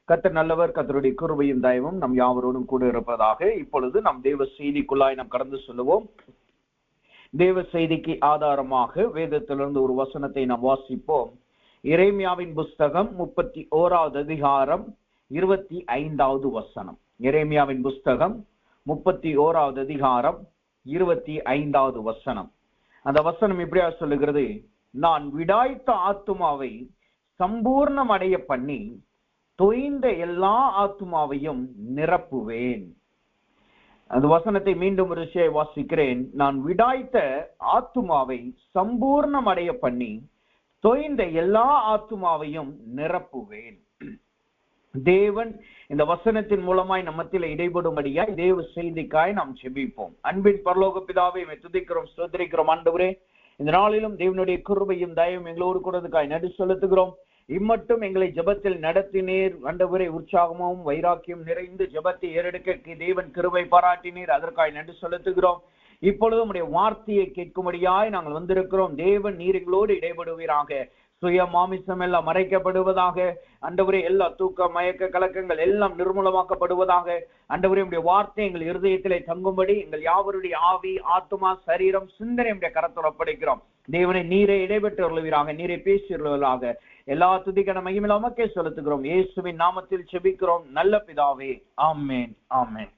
கர்த்தர் நல்லவர். கர்த்தருடைய கிருபையும் தயவும் நம் யாவரோடும் கூட இருப்பதாக. இப்பொழுது நம் தேவ செய்திக்குள்ளாய் நாம் கடந்து சொல்லுவோம். தேவ செய்திக்கு ஆதாரமாக வேதத்திலிருந்து ஒரு வசனத்தை நாம் வாசிப்போம். எரேமியாவின் புஸ்தகம் 31வது அதிகாரம் 25வது வசனம். எரேமியாவின் புஸ்தகம் 31வது அதிகாரம் 25வது வசனம். அந்த வசனம் இப்படியா சொல்லுகிறது: நான் விடாய்த்த ஆத்துமாவை சம்பூர்ணம் அடைய பண்ணி தொய்ந்த எல்லா ஆத்துமாவையும் நிரப்புவேன். அந்த வசனத்தை மீண்டும் ஒரு விஷயம் வாசிக்கிறேன். நான் விடாய்த்த ஆத்துமாவை சம்பூர்ணம் அடைய பண்ணி தொய்ந்த எல்லா ஆத்துமாவையும் நிரப்புவேன். தேவன் இந்த வசனத்தின் மூலமாய் நம்மத்தில் இடைபடும்படியாய் தேவ செய்திக்காய் நாம் செபிப்போம். அன்பின் பரலோக பிதாவை துதிக்கிறோம், ஸ்தோத்திரிக்கிறோம். ஆண்டவரே, இந்த நாளிலும் தேவனுடைய கிருபையும் தயவும் எங்களோடு கூடதுக்காய் நடு செலுத்துகிறோம். இம்மட்டும் எங்களை ஜெபத்தில் நடத்தினீர். ஆண்டவரே, உற்சாகமும் வைராக்கியம் நிறைந்து ஜெபத்தை ஏறெடுக்க தேவன் கிருபை பாராட்டினீர். அதற்காய் நன்றி செலுத்துகிறோம். இப்பொழுது உம்முடைய வார்த்தையை கேட்கும்படியாய் நாங்கள் வந்திருக்கிறோம். தேவன் நீர் எங்களோடு இடைபடுவீராக. சுய மாமிசம் எல்லாம் மறைக்கப்படுவதாக. ஆண்டவரே, எல்லா தூக்க மயக்க கலக்கங்கள் எல்லாம் நிர்மூலமாக்கப்படுவதாக. ஆண்டவரே, உம்முடைய வார்த்தை எங்கள் இருதயத்திலே தங்கும்படி எங்கள் யாவருடைய ஆவி, ஆத்துமா, சரீரம், சிந்தனை உம்முடைய கரத்தில் ஒப்படைக்கிறோம். தேவனை நீரை இடைபெற்று வருவீராக, நீரை பேசியுள்ளவர்களாக. எல்லா துதிக்கான மகிமையிலும் உமக்கே செலுத்துகிறோம். இயேசுவின் நாமத்தில் செபிக்கிறோம் நல்ல பிதாவே, ஆமென், ஆமென்.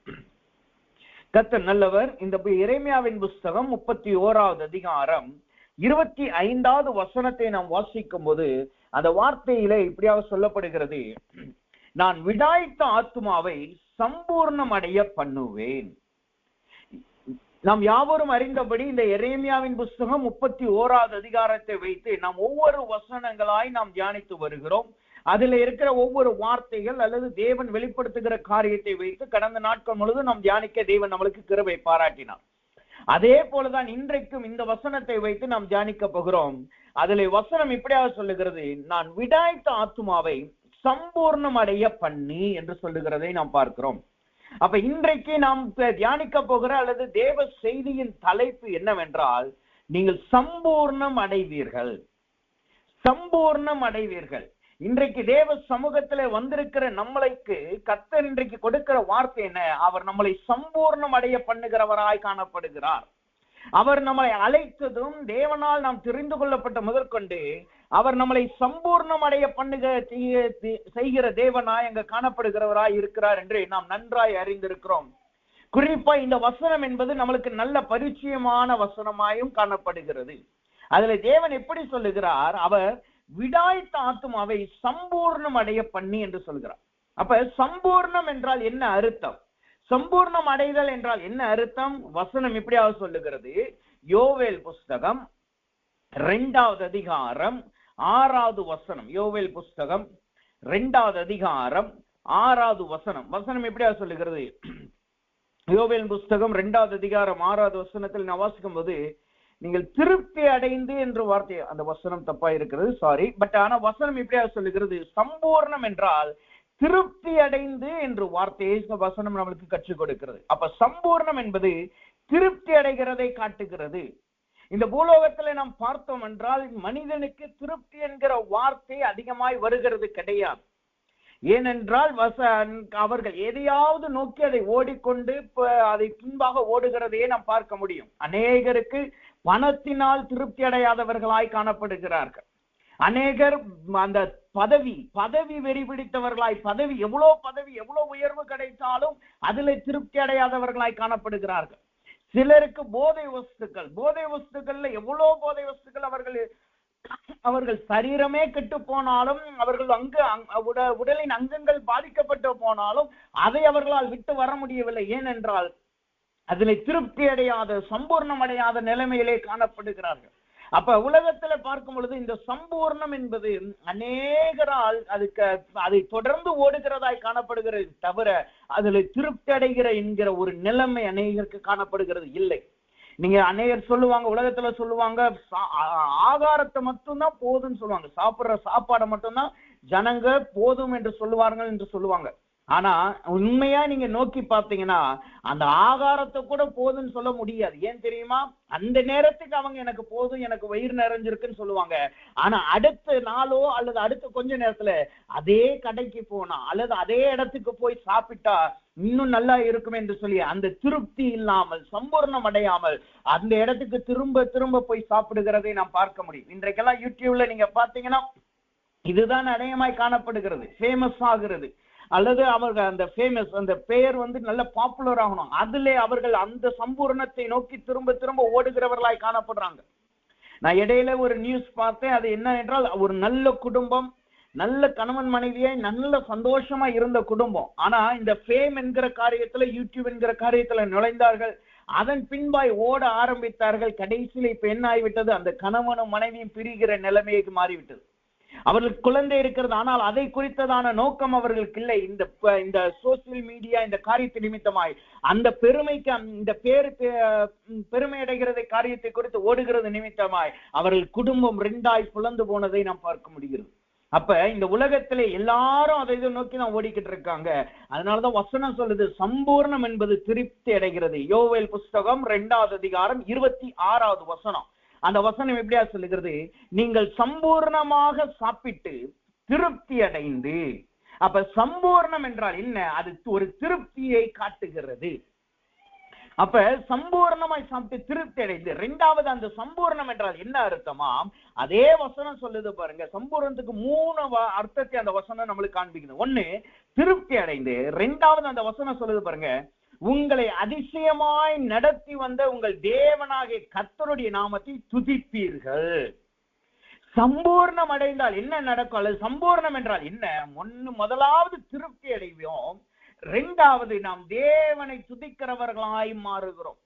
கர்த்தர் நல்லவர். இந்த எரேமியாவின் புஸ்தகம் 31வது அதிகாரம் 25வது வசனத்தை நாம் வாசிக்கும் போது அந்த வார்த்தையிலே இப்படியாக சொல்லப்படுகிறது: நான் விடாய்த்த ஆத்துமாவை சம்பூர்ணம் அடைய பண்ணுவேன். நாம் யாவரும் அறிந்தபடி இந்த எரேமியாவின் புஸ்தகம் 31வது அதிகாரத்தை வைத்து நாம் ஒவ்வொரு வசனங்களாய் நாம் தியானித்து வருகிறோம். அதுல இருக்கிற ஒவ்வொரு வார்த்தைகள் அல்லது தேவன் வெளிப்படுத்துகிற காரியத்தை வைத்து கடந்த நாட்கள் முழுவதும் நாம் தியானிக்க தேவன் நம்மளுக்கு கிருபை பாராட்டினார். அதே போலதான் இன்றைக்கும் இந்த வசனத்தை வைத்து நாம் தியானிக்க போகிறோம். அதுல வசனம் இப்படியாக சொல்லுகிறது: நான் விடாய்த்த ஆத்துமாவை சம்பூர்ணம் அடைய பண்ணி என்று சொல்லுகிறதை நாம் பார்க்கிறோம். அப்ப இன்றைக்கு நாம் தியானிக்க போகிற அல்லது தேவ செய்தியின் தலைப்பு என்னவென்றால், நீங்கள் சம்பூர்ணம் அடைவீர்கள், சம்பூர்ணம் அடைவீர்கள். இன்றைக்கு தேவ சமூகத்துல வந்திருக்கிற நம்மளுக்கு கர்த்தர் இன்றைக்கு கொடுக்கிற வார்த்தை என்ன? அவர் நம்மளை சம்பூர்ணம் அடைய பண்ணுகிறவராய் காணப்படுகிறார். அவர் நம்மளை அழைத்ததும் தேவனால் நாம் தெரிந்து கொள்ளப்பட்ட முதற்கொண்டு அவர் நம்மளை சம்பூர்ணம் அடைய செய்கிற தேவனாய் அங்க காணப்படுகிறவராய் இருக்கிறார் என்று நாம் நன்றாய் அறிந்திருக்கிறோம். குறிப்பா இந்த வசனம் என்பது நம்மளுக்கு நல்ல பரிச்சயமான வசனமாயும் காணப்படுகிறது. அதுல தேவன் எப்படி சொல்லுகிறார்? அவர் விடாய்த்த ஆத்துமாவை சம்பூர்ணம் அடைய பண்ணி என்று சொல்கிறார். அப்ப சம்பூர்ணம் என்றால் என்ன அர்த்தம்? சம்பூர்ணம் அடைதல் என்றால் என்ன அர்த்தம்? வசனம் இப்படியாக சொல்லுகிறது. யோவேல் புஸ்தகம் 2வது அதிகாரம் 6வது வசனம். யோவேல் புஸ்தகம் 2வது அதிகாரம் 6வது வசனம். வசனம் எப்படியாக சொல்லுகிறது? யோவேல் புஸ்தகம் 2வது அதிகாரம் 6வது வசனத்தில் நான் வாசிக்கும் போது, நீங்கள் திருப்தி அடைந்து என்ற வார்த்தை, அந்த வசனம் தப்பா இருக்கிறது, சாரி. பட் ஆனா வசனம் இப்படியாக சொல்லுகிறது, சம்பூர்ணம் என்றால் திருப்தி அடைந்து என்று வார்த்தையை வசனம் நம்மளுக்கு கற்றுக் கொடுக்கிறது. அப்ப சம்பூர்ணம் என்பது திருப்தி அடைகிறதை காட்டுகிறது. இந்த பூலோகத்துல நாம் பார்த்தோம் என்றால் மனிதனுக்கு திருப்தி என்கிற வார்த்தை அதிகமாய் வருகிறது கிடையாது. ஏனென்றால் அவர்கள் எதையாவது நோக்கி அதை ஓடிக்கொண்டு அதை பின்பாக ஓடுகிறதையே நாம் பார்க்க முடியும். அநேகருக்கு பணத்தினால் திருப்தி அடையாதவர்களாய் காணப்படுகிறார்கள். அநேகர் அந்த பதவி வெறி பிடித்தவர்களாய், எவ்வளவு உயர்வு கிடைத்தாலும் அதுல திருப்தி அடையாதவர்களாய் காணப்படுகிறார்கள். சிலருக்கு போதை வஸ்துக்கள்ல எவ்வளவு போதை வஸ்துக்கள் அவர்கள் சரீரமே கெட்டு போனாலும், அவர்கள் உடலின் அங்கங்கள் பாதிக்கப்பட்டு போனாலும் அதை அவர்களால் விட்டு வர முடியவில்லை. ஏனென்றால் அதில் திருப்தி அடையாத, சம்பூர்ணம் அடையாத நிலைமையிலே காணப்படுகிறார்கள். அப்ப உலகத்துல பார்க்கும் பொழுது இந்த சம்பூர்ணம் என்பது அநேகரால் அதை தொடர்ந்து ஓடுகிறதாய் காணப்படுகிறது தவிர அதுல திருப்தி அடைகிற என்கிற ஒரு நிலைமை அநேகருக்கு காணப்படுகிறது இல்லை. நீங்க அநேகர் சொல்லுவாங்க, உலகத்துல சொல்லுவாங்க, ஆகாரத்தை மட்டும்தான் போதும்னு சொல்லுவாங்க, சாப்பிடுற சாப்பாடை மட்டும்தான் ஜனங்க போதும் என்று சொல்லுவார்கள் என்று சொல்லுவாங்க. ஆனா உண்மையா நீங்க நோக்கி பார்த்தீங்கன்னா அந்த ஆகாரத்தை கூட போதுன்னு சொல்ல முடியாது. ஏன் தெரியுமா? அந்த நேரத்துக்கு அவங்க எனக்கு போதும், எனக்கு வயிறு நிறைஞ்சிருக்குன்னு சொல்லுவாங்க. ஆனா அடுத்த நாளோ அல்லது அடுத்த கொஞ்ச நேரத்துல அதே கடைக்கு போனா அல்லது அதே இடத்துக்கு போய் சாப்பிட்டா இன்னும் நல்லா இருக்கும் என்று சொல்லி அந்த திருப்தி இல்லாமல், சம்பூர்ணம் அடையாமல் அந்த இடத்துக்கு திரும்ப திரும்ப போய் சாப்பிடுகிறதை நாம் பார்க்க முடியும். இன்றைக்கெல்லாம் யூடியூப்ல நீங்க பாத்தீங்கன்னா இதுதான் அநேகமாய் காணப்படுகிறது, ஃபேமஸ் ஆகிறது. அல்லது அவர்கள் அந்த ஃபேமஸ், அந்த பெயர் நல்ல பாப்புலர் ஆகணும், அதிலே அவர்கள் அந்த சம்பூர்ணத்தை நோக்கி திரும்ப திரும்ப ஓடுகிறவர்களாய் காணப்படுறாங்க. நான் இடையில ஒரு நியூஸ் பார்த்தேன். அது என்ன என்றால், ஒரு நல்ல குடும்பம், நல்ல கணவன் மனைவியாய் நல்ல சந்தோஷமா இருந்த குடும்பம். ஆனா இந்த ஃபேம் என்கிற காரியத்துல, யூடியூப் என்கிற காரியத்துல நுழைந்தார்கள். அதன் பின்பாய் ஓட ஆரம்பித்தார்கள். கடைசியில் இப்ப என்ன ஆகிவிட்டது? அந்த கணவனும் மனைவியும் பிரிகிற நிலைமைக்கு மாறிவிட்டது. அவர்களுக்கு குழந்தை இருக்கிறது, ஆனால் அதை குறித்ததான நோக்கம் அவர்களுக்கு இல்லை. இந்த சோசியல் மீடியா இந்த காரியத்தை நிமித்தமாய் அந்த பெருமைக்கு, இந்த பேருக்கு பெருமை அடைகிறதை காரியத்தை குறித்து ஓடுகிறது நிமித்தமாய் அவர்கள் குடும்பம் ரெண்டாய் புலந்து போனதை நாம் பார்க்க முடிகிறது. அப்ப இந்த உலகத்திலே எல்லாரும் அதை நோக்கி தான் ஓடிக்கிட்டு இருக்காங்க. அதனாலதான் வசனம் சொல்லுது, சம்பூர்ணம் என்பது திருப்தி அடைகிறது. யோவேல் புஸ்தகம் 2வது அதிகாரம் 26வது வசனம். அந்த வசனம் எப்படியா சொல்லுகிறது? நீங்கள் சம்பூர்ணமாக சாப்பிட்டு திருப்தி அடைந்து. அப்ப சம்பூர்ணம் என்றால் என்ன? அது ஒரு திருப்தியை காட்டுகிறது. அப்ப சம்பூர்ணமாய் சாப்பிட்டு திருப்தி அடைந்து. 2வது, அந்த சம்பூர்ணம் என்றால் என்ன அர்த்தமாம்? அதே வசனம் சொல்லுது பாருங்க. சம்பூர்ணத்துக்கு 3 அர்த்தத்தை அந்த வசனம் நம்மளுக்கு காண்பிக்குது. 1 திருப்தி அடைந்து. 2வது அந்த வசனம் சொல்லுது பாருங்க, உங்களை அதிசயமாய் நடத்தி வந்த உங்கள் தேவனாகிய கர்த்தருடைய நாமத்தை துதிப்பீர்கள். சம்பூர்ணம் அடைந்தால் என்ன நடக்கும்? அல்லது சம்பூர்ணம் என்றால் என்ன? முதலாவது திருப்தி அடைவோம். 2வது நாம் தேவனை துதிக்கிறவர்களாய் மாறுகிறோம்.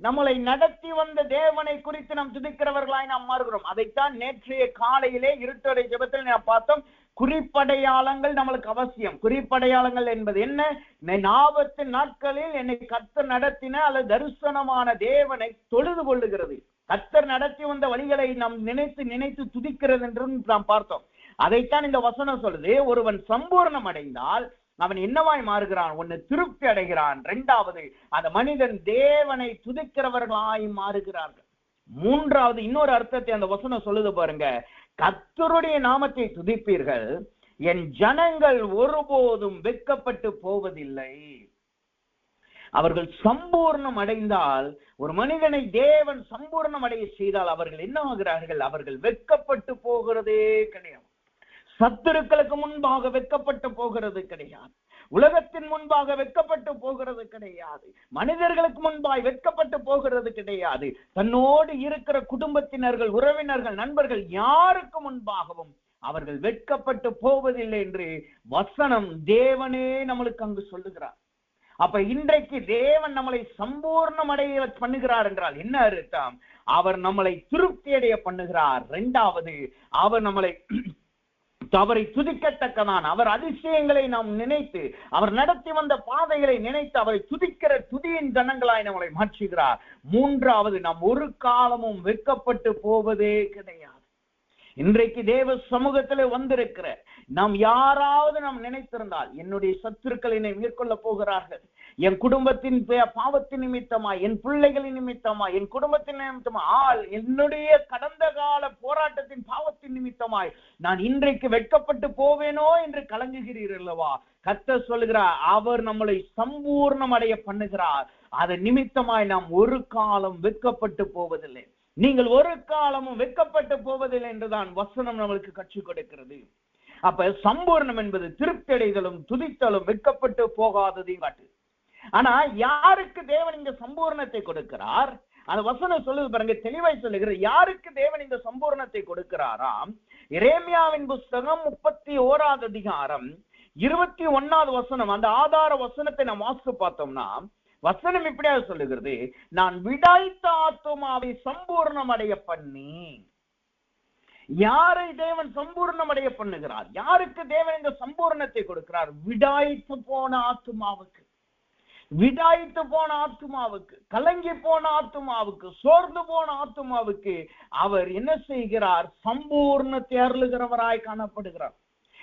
நம்மளை நடத்தி வந்த தேவனை குறித்து நாம் துதிக்கிறவர்களாய் நாம் மாறுகிறோம். அதைத்தான் நேற்றைய காலையிலே இருட்டடை ஜெபத்தில் நாம் பார்த்தோம். குறிப்படையாளங்கள் நம்மளுக்கு அவசியம். குறிப்படையாளங்கள் என்பது என்ன? 40 நாட்களில் என்னை கர்த்தர் நடத்தின அல்லது தரிசனமான தேவனை தொழுது கொள்ளுகிறது. கர்த்தர் நடத்தி வந்த வழிகளை நாம் நினைத்து நினைத்து துதிக்கிறது என்றும் நாம் பார்த்தோம். அதைத்தான் இந்த வசனம் சொல்லுது. ஒருவன் சம்பூர்ணம் அடைந்தால் அவன் என்னவாய் மாறுகிறான்? 1 திருப்தி அடைகிறான். 2வது அந்த மனிதன் தேவனை துதிக்கிறவர்களாய் மாறுகிறார்கள். 3வது இன்னொரு அர்த்தத்தை அந்த வசனம் சொல்லுது பாருங்க, கர்த்தருடைய நாமத்தை துதிப்பீர்கள், என் ஜனங்கள் ஒருபோதும் வெட்கப்பட்டு போவதில்லை. அவர்கள் சம்பூர்ணம் அடைந்தால், ஒரு மனிதனை தேவன் சம்பூர்ணம் அடைய செய்தால் அவர்கள் என்ன ஆகிறார்கள்? அவர்கள் வெட்கப்பட்டு போகிறதே கிடையாது. சத்துருக்களுக்கு முன்பாக வெட்கப்பட்டு போகிறது கிடையாது. உலகத்தின் முன்பாக வெட்கப்பட்டு போகிறது கிடையாது. மனிதர்களுக்கு முன்பாய் வெட்கப்பட்டு போகிறது கிடையாது. தன்னோடு இருக்கிற குடும்பத்தினர்கள், உறவினர்கள், நண்பர்கள் யாருக்கு முன்பாகவும் அவர்கள் வெட்கப்பட்டு போவதில்லை என்று வசனம் தேவனே நம்மளுக்கு அங்கு சொல்லுகிறார். அப்ப இன்றைக்கு தேவன் நம்மளை சம்பூர்ணம் அடைய பண்ணுகிறார் என்றால் என்ன அர்த்தம்? அவர் நம்மளை திருப்தி அடைய பண்ணுகிறார். 2வது அவர் நம்மளை அவரை துதிக்கத்தக்கதான் அவர் அதிசயங்களை நாம் நினைத்து, அவர் நடத்தி வந்த பாதைகளை நினைத்து அவரை துதிக்கிற துதியின் ஜனங்களாய் நம்மளை மாற்றுகிறார். 3வது நாம் ஒரு காலமும் வெட்கப்பட்டு போவதே கிடையாது. இன்றைக்கு தேவ சமூகத்திலே வந்திருக்கிற நாம் யாராவது நாம் நினைத்திருந்தால், என்னுடைய சத்துருக்கள் என்னை மேற்கொள்ள போகிறார்கள், என் குடும்பத்தின் பாவத்தின் நிமித்தமா, என் பிள்ளைகளின் நிமித்தமா, என் குடும்பத்தின் நிமித்தமா, என்னுடைய கடந்த கால போராட்டத்தின் பாவத்தின் நிமித்தமாய் நான் இன்றைக்கு வெட்கப்பட்டு போவேனோ என்று கலங்குகிறீர்கள் அல்லவா? கர்த்தர் சொல்லுகிறார், அவர் நம்மளை சம்பூர்ணம் அடைய பண்ணுகிறார். அதன் நிமித்தமாய் நாம் ஒரு காலம் வெட்கப்பட்டு போவதில்லை. நீங்கள் ஒரு காலமும் வெட்கப்பட்டு போவதில்லை என்றுதான் வசனம் நம்மளுக்கு கற்றுக் கொடுக்கிறது. அப்ப சம்பூர்ணம் என்பது திருப்தி அடைதலும் துதித்தலும் வெட்கப்பட்டு போகாததையும் காட்டு. ஆனா யாருக்கு தேவன் இந்த சம்பூர்ணத்தை கொடுக்கிறார்? அந்த வசனம் சொல்லுது பாருங்க, தெளிவாய் சொல்லுகிறது. யாருக்கு தேவன் இந்த சம்பூர்ணத்தை கொடுக்கிறாராம்? எரேமியாவின் புஸ்தகம் 31வது அதிகாரம் 21வது வசனம். அந்த ஆதார வசனத்தை நாம் வாசித்து பார்த்தோம்னா வசனம் இப்படியா சொல்லுகிறது, நான் விடாய்த்த ஆத்துமாவை சம்பூர்ணம் அடைய பண்ணி. யாரை தேவன் சம்பூர்ணம் அடைய பண்ணுகிறார்? யாருக்கு தேவன் இந்த சம்பூர்ணத்தை கொடுக்கிறார்? விடாய்த்து போன ஆத்துமாவுக்கு, விடாய்த்து போன ஆத்துமாவுக்கு, கலங்கி போன ஆத்துமாவுக்கு, சோர்ந்து போன ஆத்துமாவுக்கு அவர் என்ன செய்கிறார்? சம்பூர்ணத்தை அருளுகிறவராய் காணப்படுகிறார்.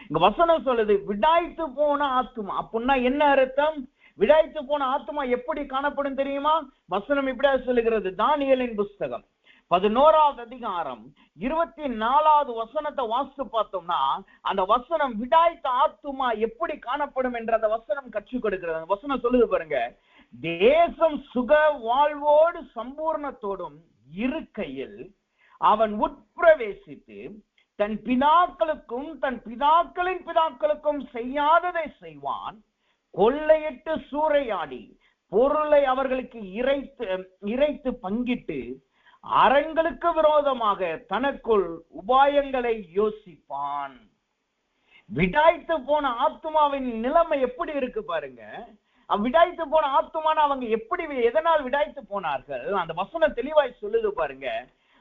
இங்க வசனம் சொல்லுது விடாய்த்து போன ஆத்துமா. அப்படின்னா என்ன அர்த்தம்? விடாய்த்து போன ஆத்துமா எப்படி காணப்படும் தெரியுமா? வசனம் இப்படியா சொல்லுகிறது. தானியேலின் புஸ்தகம் 11வது அதிகாரம் 24வது வசனத்தை வாசித்து பார்த்தோம்னா, அந்த வசனம் விடாய்த்த ஆத்துமா எப்படி காணப்படும் என்ற அந்த வசனம் கற்றுக் கொடுக்கிறது. அந்த வசனம் சொல்லுது பாருங்க, தேசம் சுக வாழ்வோடு சம்பூர்ணத்தோடும் இருக்கையில் அவன் உட்பிரவேசித்து தன் பிதாக்களுக்கும் தன் பிதாக்களின் பிதாக்களுக்கும் செய்யாததை செய்வான். கொள்ளையிட்டு சூறையாடி பொருளை அவர்களுக்கு இறைத்து பங்கிட்டு அரங்களுக்கு விரோதமாக தனக்குள் உபாயங்களை யோசிப்பான். விடாய்த்து போன ஆத்துமாவின் நிலைமை எப்படி இருக்கு பாருங்க. விடாய்த்து போன ஆத்துமான அவங்க எப்படி, எதனால் விடாய்த்து போனார்கள்? அந்த வசனம் தெளிவாய் சொல்லுது பாருங்க.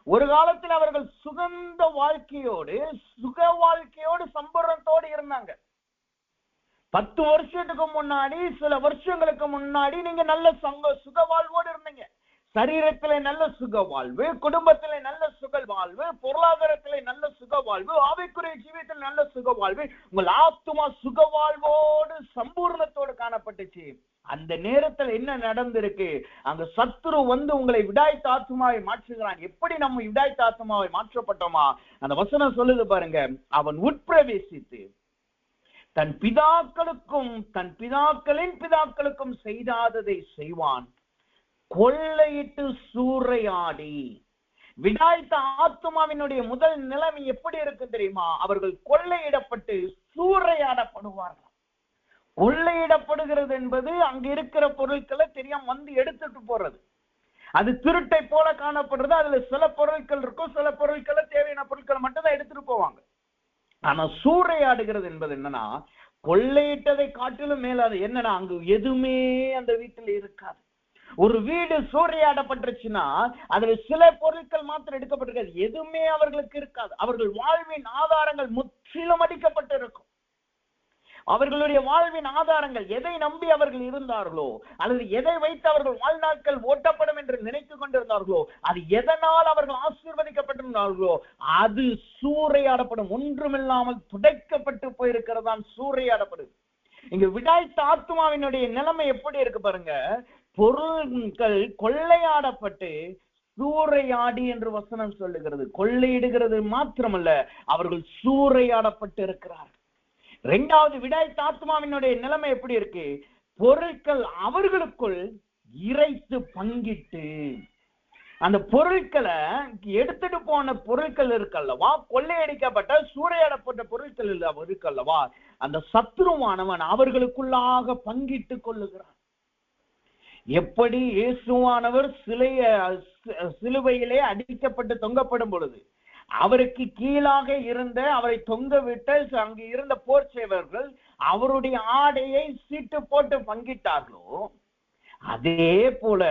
ஒரு காலத்தில் அவர்கள் சுகந்த வாழ்க்கையோடு சுக வாழ்க்கையோடு சம்பூர்ணத்தோடு இருந்தாங்க. 10 வருஷத்துக்கு முன்னாடி, சில வருஷங்களுக்கு முன்னாடி நீங்க நல்ல சுக வாழ்வோடு இருந்தீங்க. சரீரத்திலே நல்ல சுக வாழ்வு, குடும்பத்திலே நல்ல சுக வாழ்வு, பொருளாதாரத்திலே நல்ல சுக வாழ்வு, ஆவிக்குரிய ஜீவியத்தில் நல்ல சுக வாழ்வு, உங்கள் ஆத்துமா சுக வாழ்வோடு சம்பூர்ணத்தோடு காணப்பட்டுச்சு. அந்த நேரத்தில் என்ன நடந்திருக்கு? அங்க சத்துரு வந்து உங்களை விடாய்த்த ஆத்துமாவை மாற்றுகிறான். எப்படி நம்ம விடாய்த்த ஆத்துமாவை மாற்றப்பட்டோமா? அந்த வசனம் சொல்லுது பாருங்க, அவன் உட்பிரவேசித்து தன் பிதாக்களுக்கும் தன் பிதாக்களின் பிதாக்களுக்கும் செய்தாததை செய்வான். கொள்ளையிட்டு சூறையாடி. விடாய்த்த ஆத்துமாவினுடைய முதல் நிலைமை எப்படி இருக்கு தெரியுமா? அவர்கள் கொள்ளையிடப்பட்டு சூறையாடப்படுவார்கள். கொள்ளையிடப்படுகிறது என்பது அங்க இருக்கிற பொருட்களை தெரியாம வந்து எடுத்துட்டு போறது. அது திருட்டை போல காணப்படுறது. அதுல சில பொருட்கள் இருக்கும், சில பொருட்களை தேவையான பொருட்களை மட்டும் தான் எடுத்துட்டு போவாங்க. ஆனா சூறையாடுகிறது என்பது என்னன்னா, கொள்ளையிட்டதை காட்டிலும் மேல அது என்னன்னா, அங்கு எதுவுமே அந்த வீட்டில் இருக்காது. ஒரு வீடு சூறையாடப்பட்டுச்சுன்னா அதுல சில பொருட்கள் மாத்திரம் எடுக்கப்பட்டிருக்காது, எதுவுமே அவர்களுக்கு இருக்காது. அவர்கள் வாழ்வின் ஆதாரங்கள் முற்றிலும் அடிக்கப்பட்டு இருக்கும். அவர்களுடைய வாழ்வின் ஆதாரங்கள் எதை நம்பி அவர்கள் இருந்தார்களோ, அல்லது எதை வைத்து அவர்கள் வாழ்நாட்கள் ஓட்டப்படும் என்று நினைத்து கொண்டிருந்தார்களோ, அது எதனால் அவர்கள் ஆசீர்வதிக்கப்பட்டிருந்தார்களோ அது சூறையாடப்படும். ஒன்றுமில்லாமல் துடைக்கப்பட்டு போயிருக்கிறதான் சூறையாடப்படும். இங்க விடாய்த்த ஆத்துமாவினுடைய நிலைமை எப்படி இருக்கு பாருங்க. பொருட்கள் கொள்ளையாடப்பட்டு சூறையாடி என்று வசனம் சொல்லுகிறது. கொள்ளையிடுகிறது மாத்திரமல்ல, அவர்கள் சூறையாடப்பட்டு இருக்கிறார்கள். 2வது, விடாய்த்த ஆத்துமாவினுடைய நிலைமை எப்படி இருக்கு? பொருட்கள் அவர்களுக்குள் இறைத்து பங்கிட்டு, அந்த பொருட்களை எடுத்துட்டு போன பொருட்கள் இருக்கல்லவா, கொள்ளையடிக்கப்பட்ட சூறையாடப்பட்ட பொருட்கள் இருக்கல்லவா, அந்த சத்துருவானவன் அவர்களுக்குள்ளாக பங்கிட்டு கொள்ளுகிறான். எப்படி இயேசுவானவர் சிலுவையிலே அடிக்கப்பட்டு தொங்கப்படும் பொழுது அவருக்கு கீழாக இருந்த அவரை தொங்க விட்ட அங்கு இருந்த போர் சேவர்கள் அவருடைய ஆடையை சீட்டு போட்டு பங்கிட்டார்களோ, அதே போல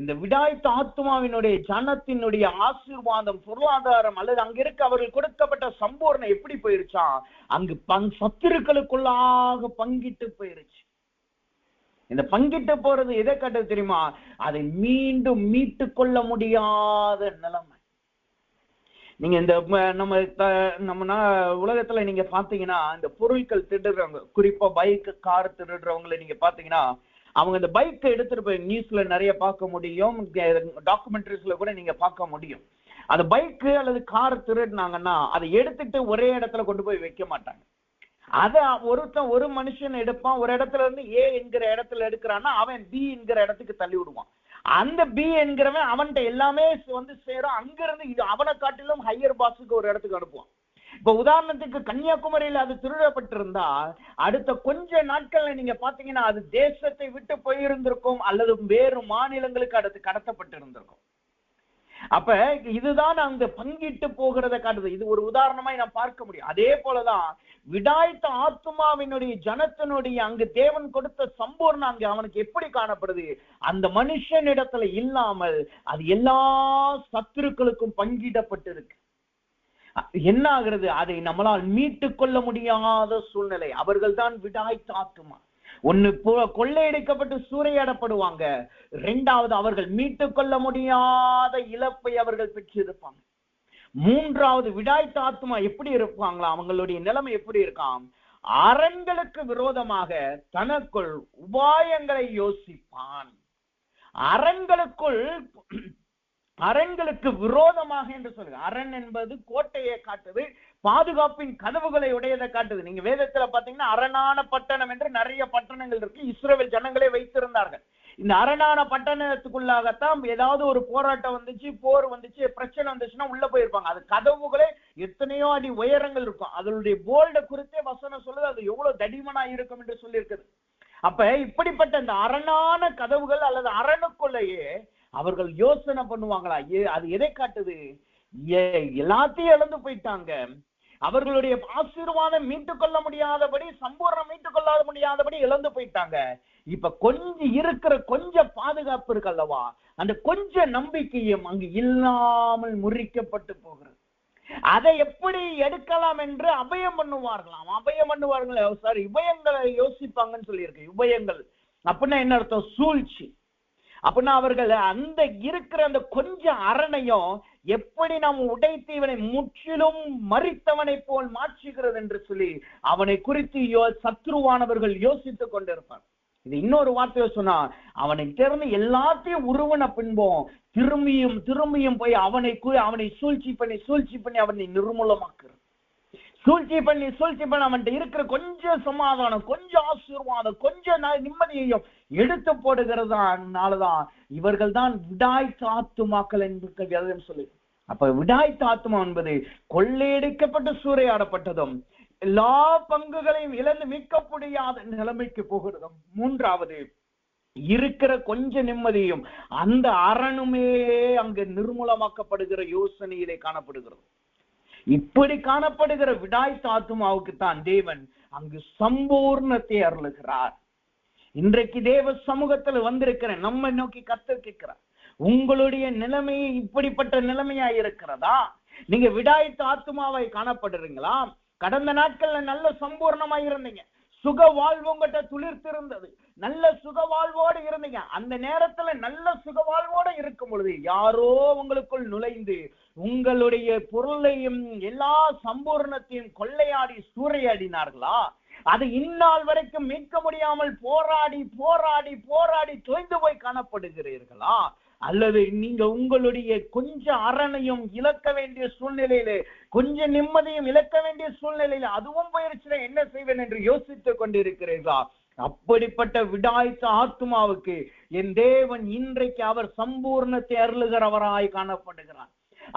இந்த விடாய்த்த ஆத்துமாவினுடைய ஜனத்தினுடைய ஆசீர்வாதம், பொருளாதாரம் அல்லது அங்க இருக்க அவர்கள் கொடுக்கப்பட்ட சம்பூர்ணம் எப்படி போயிருச்சா, அங்கு சத்துருக்களுக்குள்ளாக பங்கிட்டு போயிருச்சு. இந்த பங்கிட்டு போறது எதை காட்டுது தெரியுமா? அதை மீண்டும் மீட்டு கொள்ள முடியாத நிலைமை. நீங்க இந்த நம்ம உலகத்துல நீங்க பாத்தீங்கன்னா, இந்த பொருட்கள் திருடுறவங்க, குறிப்பா பைக் கார் திருடுறவங்களை நீங்க பாத்தீங்கன்னா, அவங்க இந்த பைக்கை எடுத்துட்டு போய் நியூஸ்ல நிறைய பார்க்க முடியும், டாக்குமெண்ட்ரிஸ்ல கூட நீங்க பார்க்க முடியும். அந்த பைக்கு அல்லது கார் திருடுனாங்கன்னா அதை எடுத்துட்டு ஒரே இடத்துல கொண்டு போய் வைக்க மாட்டாங்க. அத ஒரு மனுஷன் எடுப்பான், ஒரு இடத்துல இருந்து ஏ என்கிற இடத்துல எடுக்கிறான்னா அவன் பி என்கிற இடத்துக்கு தள்ளி விடுவான். அந்த பி என்கிறவன் அவன்கிட்ட எல்லாமே வந்து சேரும். அங்கிருந்து இது அவனை காட்டிலும் ஹையர் பாஸுக்கு ஒரு இடத்துக்கு அனுப்புவான். இப்ப உதாரணத்துக்கு கன்னியாகுமரியில அது திருடப்பட்டிருந்தா அடுத்த கொஞ்ச நாட்கள்ல நீங்க பாத்தீங்கன்னா அது தேசத்தை விட்டு போயிருந்திருக்கும், அல்லது வேறு மாநிலங்களுக்கு அடுத்து கடத்தப்பட்டு இருந்திருக்கும். அப்ப இதுதான் அந்த பங்கிட்டு போகிறத காட்டுது. இது ஒரு உதாரணமாய் நான் பார்க்க முடியும். அதே போலதான் விடாய்த்த ஆத்துமாவினுடைய ஜனத்தினுடைய அங்கு தேவன் கொடுத்த சம்பூர்ணம் அங்கு அவனுக்கு எப்படி காணப்படுது? அந்த மனுஷனிடத்துல இல்லாமல் அது எல்லா சத்துருக்களுக்கும் பங்கிடப்பட்டிருக்கு. என்ன ஆகிறது? அதை நம்மளால் மீட்டு கொள்ள முடியாத சூழ்நிலை. அவர்கள் தான் விடாய்த்த ஆத்துமா. ஒன்னு கொள்ளையடிக்கப்பட்டு சூறையாடப்படுவாங்க, 2வது அவர்கள் மீட்டு கொள்ள முடியாத இழப்பை அவர்கள் பெற்றிருப்பாங்க. மூன்றாவது விடாய்த்த ஆத்மா எப்படி இருப்பாங்களா, அவங்களுடைய நிலைமை எப்படி இருக்காம், அரண்களுக்கு விரோதமாக தனக்குள் உபாயங்களை யோசிப்பான். அரண்களுக்கு விரோதமாக என்று சொல்லுங்க. அரண் என்பது கோட்டையை காட்டுது, பாதுகாப்பின் கதவுகளை உடையதை காட்டுது. நீங்க வேதத்துல பாத்தீங்கன்னா அரணான பட்டணம் என்று நிறைய பட்டணங்கள் இருக்கு, இஸ்ரவேல் ஜனங்களே வைத்திருந்தார்கள். இந்த அரணான பட்டணத்துக்குள்ளாகத்தான் ஏதாவது ஒரு போராட்டம் வந்துச்சு, போர் வந்துச்சு, பிரச்சனை வந்துச்சுன்னா உள்ள போயிருப்பாங்க. அது கதவுகளே எத்தனையோ அடி உயரங்கள் இருக்கும். அதனுடைய போல்ட குறித்தே வசனம் சொல்லுது, அது எவ்வளவு தடிமனா இருக்கும் என்று சொல்லி இருக்குது. அப்ப இப்படிப்பட்ட இந்த அரணான கதவுகள் அல்லது அரணுக்குள்ளேயே அவர்கள் யோசனை பண்ணுவாங்களா? அது எதை காட்டுது? எல்லாத்தையும் இழந்து போயிட்டாங்க. அவர்களுடைய ஆசீர்வாதம் மீட்டுக் கொள்ள முடியாதபடி, சம்பூர்ணம் மீட்டுக் கொள்ள முடியாதபடி இழந்து போயிட்டாங்க. இப்ப கொஞ்சம் இருக்கிற கொஞ்சம் பாதுகாப்பு இருக்கல்லவா, அந்த கொஞ்ச நம்பிக்கையும் அங்கு இல்லாமல் முறிக்கப்பட்டு போகிறது. அதை எப்படி எடுக்கலாம் என்று அபயம் பண்ணுவார்கள். சாரி, உபயங்களை யோசிப்பாங்கன்னு சொல்லியிருக்கு. உபயங்கள் அப்படின்னா என்ன அர்த்தம்? சூழ்ச்சி. அப்படின்னா அவர்கள் அந்த இருக்கிற அந்த கொஞ்சம் அரணையும் எப்படி நாம் உடைத்து இவனை முற்றிலும் மறித்தவனை போல் மாற்றுகிறது என்று சொல்லி அவனை குறித்து சத்ருவானவர்கள் யோசித்துக் கொண்டிருப்பார். இது இன்னொரு வார்த்தையை சொன்னா, அவனை திறந்து எல்லாத்தையும் உருவன பின்போம் திரும்பியும் போய் அவனை சூழ்ச்சி பண்ணி அவனை நிர்மூலமாக்குறது. சூழ்ச்சி பண்ணி அவன்கிட்ட இருக்கிற கொஞ்சம் சமாதானம், கொஞ்சம் ஆசீர்வாதம், கொஞ்சம் நிம்மதியையும் எடுத்து போடுகிறதுனாலதான் இவர்கள் தான் விடாய்த்த ஆத்துமாக்கள் என்று வேதம் சொல்லு. அப்ப விடாய்த்த ஆத்துமா என்பது கொள்ளையடிக்கப்பட்டு சூறையாடப்பட்டதும் எல்லா பங்குகளையும் இழந்து மீட்க முடியாத நிலைமைக்கு போகிறதும். மூன்றாவது, இருக்கிற கொஞ்ச நிம்மதியும் அந்த அரணுமே அங்கு நிர்மூலமாக்கப்படுகிற யோசனையிலே காணப்படுகிறது. இப்படி காணப்படுகிற விடாய்த்த ஆத்துமாவுக்கு தான் தேவன் அங்கு சம்பூர்ணத்தை அருளுகிறார். இன்றைக்கு தேவ சமூகத்துல வந்திருக்கிற நம்ம நோக்கி கர்த்தர் கேட்கிறார், உங்களுடைய நிலைமை இப்படிப்பட்ட நிலைமையா இருக்கிறதா? நீங்க விடாய்த்த ஆத்துமாவை காணப்படுறீங்களா? கடந்த நாட்கள்ல நல்ல சம்பூர்ணமாய் இருந்தீங்க, சுக வாழ்வு உங்கள்கிட்ட துளிர்த்து இருந்தது, நல்ல சுக வாழ்வோடு இருந்தீங்க. அந்த நேரத்துல நல்ல சுக வாழ்வோடு இருக்கும் பொழுது யாரோ உங்களுக்குள் நுழைந்து உங்களுடைய பொருளையும் எல்லா சம்பூர்ணத்தையும் கொள்ளையாடி சூறையாடினார்களா? அது இந்நாள் வரைக்கும் மீட்க முடியாமல் போராடி தொய்ந்து போய் காணப்படுகிறீர்களா? அல்லது நீங்க உங்களுடைய கொஞ்சம் அரணையும் இழக்க வேண்டிய சூழ்நிலையில, கொஞ்சம் நிம்மதியும் இழக்க வேண்டிய சூழ்நிலையில அதுவும் போயிருச்சுன்னா என்ன செய்வேன் என்று யோசித்துக் கொண்டிருக்கிறீர்களா? அப்படிப்பட்ட விடாய்த்த ஆத்மாவுக்கு என் தேவன் இன்றைக்கு அவர் சம்பூர்ணத்தை அருளுகிறவராய் காணப்படுகிறார்.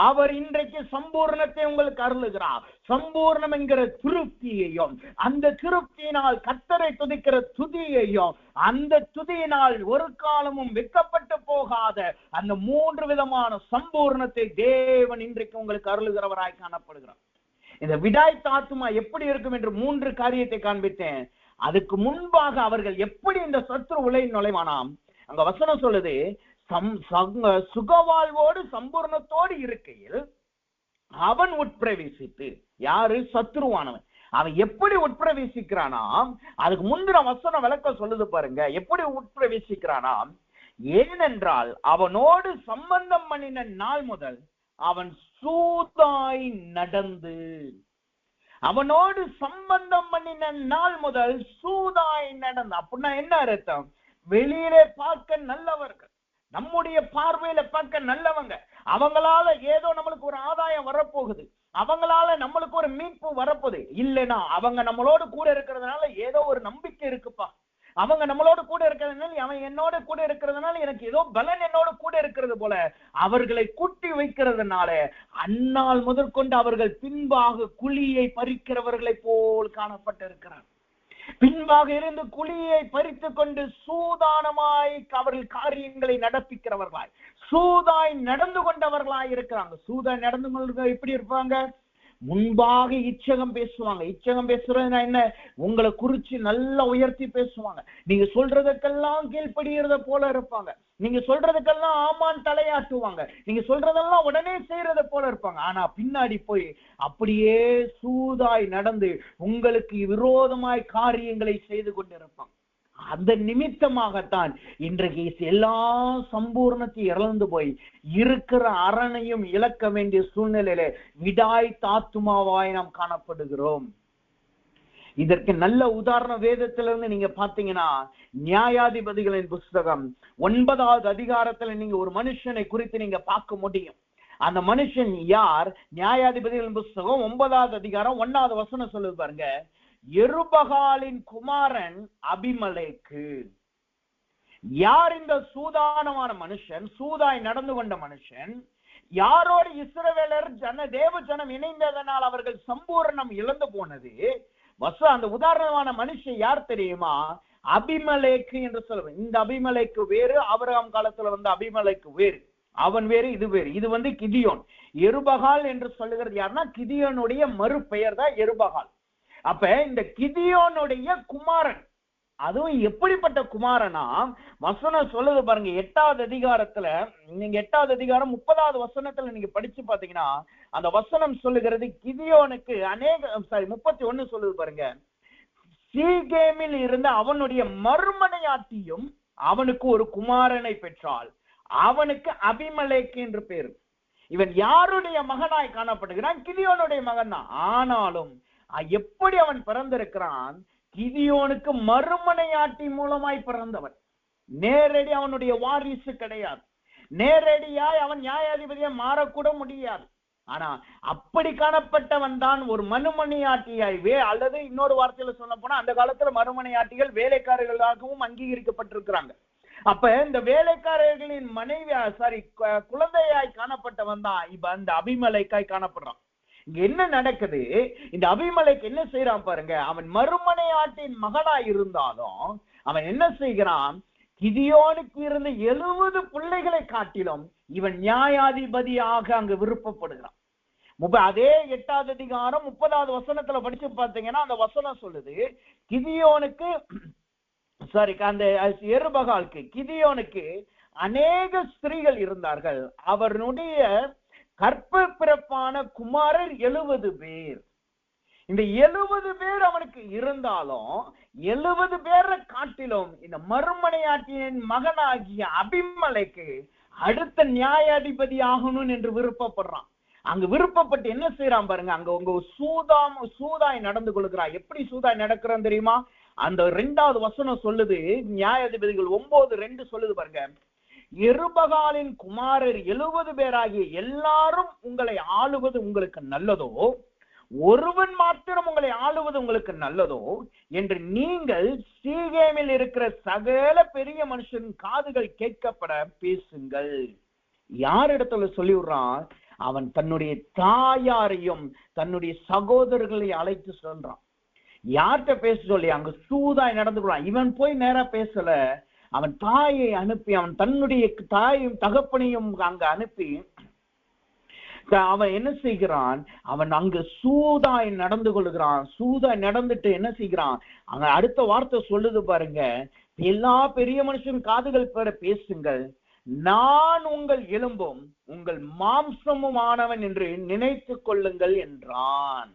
அவர் இன்றைக்கு சம்பூர்ணத்தை உங்களுக்கு அருளுகிறார். சம்பூர்ணம் என்கிற திருப்தியையும், அந்த திருப்தியினால் கர்த்தரை துதிக்கிற துதியையும், அந்த துதியினால் ஒரு காலமும் வெட்கப்பட்டு போகாத அந்த 3 விதமான சம்பூர்ணத்தை தேவன் இன்றைக்கு உங்களுக்கு அருளுகிறவராய் காணப்படுகிறார். இந்த விடாய்த்த ஆத்துமா எப்படி இருக்கும் என்று 3 காரியத்தை காண்பித்தேன். அதுக்கு முன்பாக அவர்கள் எப்படி இந்த சத்ரு உலை நுழைவானாம்? அங்க வசனம் சொல்லுது, சுகவாழ்வோடு சம்பூர்ணத்தோடு இருக்கையில் அவன் உட்பிரவேசித்து, யாரு? சத்ருவானவன். அவன் எப்படி உட்பிரவேசிக்கிறானாம்? அதுக்கு முந்தின வசனம் விளக்க சொல்லுது பாருங்க, எப்படி உட்பிரவேசிக்கிறானாம். ஏனென்றால் அவனோடு சம்பந்தம் பண்ணின நாள் முதல் அவன் சூதாய் நடந்து, அவனோடு சம்பந்தம் பண்ணின நாள் முதல் சூதாய் நடந்து. அப்படின்னா என்ன அர்த்தம்? வெளியிலே பார்க்க நல்லவர்கள், நம்முடைய பார்வையில பார்க்க நல்லவங்க, அவங்களால ஏதோ நம்மளுக்கு ஒரு ஆதாயம் வரப்போகுது, அவங்களால நம்மளுக்கு ஒரு மீட்பு வரப்போகுது. இல்லைன்னா அவங்க நம்மளோடு கூட இருக்கிறதுனால ஏதோ ஒரு நம்பிக்கை இருக்குப்பா, அவங்க நம்மளோட கூட இருக்கிறதுனால, அவன் என்னோட கூட இருக்கிறதுனால எனக்கு ஏதோ பலன் என்னோட கூட இருக்கிறது போல அவர்களை கூட்டி வைக்கிறதுனால அந்நாள் முதற்கொண்டு அவர்கள் பின்பாக குழியை பறிக்கிறவர்களை போல் காணப்பட்டிருக்கிறார். பின்பாக இருந்து குழியை பறித்து கொண்டு சூதானமாய் அவர்கள் காரியங்களை நடப்பிக்கிறவர்களாய், சூதாய் நடந்து கொண்டவர்களாய் இருக்கிறாங்க. சூதாய் நடந்து கொண்டு எப்படி இருப்பாங்க? முன்பாக இச்சகம் பேசுவாங்க. இச்சகம் பேசுறதுன்னா என்ன? உங்களை குறிச்சு நல்லா உயர்த்தி பேசுவாங்க. நீங்க சொல்றதுக்கெல்லாம் கீழ்படுகிறத போல இருப்பாங்க. நீங்க சொல்றதுக்கெல்லாம் ஆமான் தலையாட்டுவாங்க. நீங்க சொல்றதெல்லாம் உடனே செய்யறத போல இருப்பாங்க. ஆனா பின்னாடி போய் அப்படியே சூதாய் நடந்து உங்களுக்கு விரோதமாய் காரியங்களை செய்து கொண்டிருப்பாங்க. அந்த நிமித்தமாகத்தான் இன்றைக்கு எல்லா சம்பூர்ணத்தையும் இழந்து போய் இருக்கிற அரணையும் இழக்க வேண்டிய சூழ்நிலையில விடாய் தாத்துமாவாய் நாம் காணப்படுகிறோம். இதற்கு நல்ல உதாரணம் வேதத்திலிருந்து நீங்க பாத்தீங்கன்னா, நியாயாதிபதிகளின் புஸ்தகம் 9வது அதிகாரத்துல நீங்க ஒரு மனுஷனை குறித்து நீங்க பார்க்க முடியும். அந்த மனுஷன் யார்? நியாயாதிபதிகளின் புஸ்தகம் 9வது அதிகாரம் 1வது வசனம் சொல்லுது பாருங்க. யெருபகாலின் குமாரன் அபிமெலேக்கு. யார் இந்த சூதானமான மனுஷன்? சூதாய் நடந்து கொண்ட மனுஷன். யாரோடு இஸ்ரவேலர் தேவ ஜனம் இணைந்ததனால் அவர்கள் சம்பூர்ணம் இழந்து போனது. அந்த உதாரணமான மனுஷன் யார் தெரியுமா? அபிமெலேக்கு என்று சொல்லுவேன். இந்த அபிமெலேக்கு வேறு, ஆபிரகாம் காலத்துல வந்த அபிமெலேக்கு வேறு. அவன் வேறு, இது வேறு. இது கிதியோன். யெருபகால் என்று சொல்லுகிறது யாருன்னா கிதியோனுடைய மறு பெயர் தான் யெருபகால். அப்ப இந்த கிதியோனுடைய குமாரன், அதுவும் எப்படிப்பட்ட குமாரனா வசனம் சொல்லுது பாருங்க. 8வது அதிகாரத்துல நீங்க 8வது அதிகாரம் 30வது வசனத்துல நீங்க படிச்சு பாத்தீங்கன்னா அந்த வசனம் சொல்லுகிறது கிதியோனுக்கு 31 சொல்லுது பாருங்க. சீகேமில் இருந்த அவனுடைய மறுமனையாட்டியும் அவனுக்கு ஒரு குமாரனை பெற்றாள். அவனுக்கு அபிமெலேக்கு என்று பேரு. இவன் யாருடைய மகனாய் காணப்படுகிறான்? கிதியோனுடைய மகன் தான். ஆனாலும் எப்படி அவன் பிறந்திருக்கிறான்? கிதியோனுக்கு மறுமனையாட்டி மூலமாய் பிறந்தவன். நேரடி அவனுடைய வாரிசு கிடையாது. நேரடியாய் அவன் நியாயாதிபதியா மாறக்கூட முடியாது. ஆனா அப்படி காணப்பட்டவன் தான் ஒரு மறுமனையாட்டியாய் அல்லது இன்னொரு வார்த்தையில சொல்ல போனா அந்த காலத்துல மறுமனையாட்டிகள் வேலைக்காரர்களாகவும் அங்கீகரிக்கப்பட்டிருக்கிறாங்க. அப்ப இந்த வேலைக்காரர்களின் குழந்தையாய் காணப்பட்டவன் தான் இப்ப அந்த அபிமெலேக்காய் காணப்படுறான். இங்க என்ன நடக்குது? இந்த அபிமெலேக்கு என்ன செய்யறான் பாருங்க. அவன் மறுமனையாட்டின் மகனாய் இருந்தாலும் அவன் என்ன செய்கிறான்? கிதியோனுக்கு இருந்த 70 பிள்ளைகளை காட்டிலும் இவன் நியாயாதிபதியாக அங்கு விருப்பப்படுகிறான். அதே 8வது அதிகாரம் 30வது வசனத்துல படிச்சு பார்த்தீங்கன்னா அந்த வசனம் சொல்லுது, கிதியோனுக்கு அந்த யெருபகாலுக்கு கிதியோனுக்கு அநேக ஸ்திரீகள் இருந்தார்கள். அவருடைய கற்ப பிறப்பான குமாரர் 70 பேர். இந்த 70 பேர் அவனுக்கு இருந்தாலும் 70 பேரை காட்டிலும் இந்த மறுமனையாட்டியின் மகனாகிய அபிமெலேக்கு அடுத்த நியாயாதிபதி ஆகணும் என்று விருப்பப்படுறான். அங்க விருப்பப்பட்டு என்ன செய்யறான் பாருங்க. அங்க உங்க சூதாய் நடந்து கொள்கிறான். எப்படி சூதாய் நடக்கிறான் தெரியுமா? அந்த 2வது வசனம் சொல்லுது. நியாயாதிபதிகள் 9:2 சொல்லுது பாருங்க. யெருபகாலின் குமாரர் 70 பேராகிய எல்லாரும் உங்களை ஆளுவது உங்களுக்கு நல்லதோ, ஒருவன் மாத்திரம் உங்களை ஆளுவது உங்களுக்கு நல்லதோ என்று நீங்கள் சீகேமில் இருக்கிற சகல பெரிய மனுஷன் காதுகள் கேட்கப்பட பேசுங்கள். யார் இடத்துல சொல்லி விடுறான்? அவன் தன்னுடைய தாயாரையும் தன்னுடைய சகோதரர்களை அழைத்து சொல்றான். யார்கிட்ட பேச சொல்லி? அங்க சூதாய் நடந்து கொள்றான். இவன் போய் நேரா பேசல. அவன் தாயை அனுப்பி, அவன் தன்னுடைய தாயும் தகப்பனையும் அங்க அனுப்பி அவன் என்ன செய்கிறான்? அவன் அங்கு சூதாய் நடந்து கொள்கிறான். சூதாய் நடந்துட்டு என்ன செய்கிறான்? அங்க அடுத்த வார்த்தை சொல்லுது பாருங்க. எல்லா பெரிய மனுஷன் காதுகள் பெற பேசுங்கள், நான் உங்கள் எலும்பும் உங்கள் மாம்சமும் ஆனவன் என்று நினைத்து கொள்ளுங்கள் என்றான்.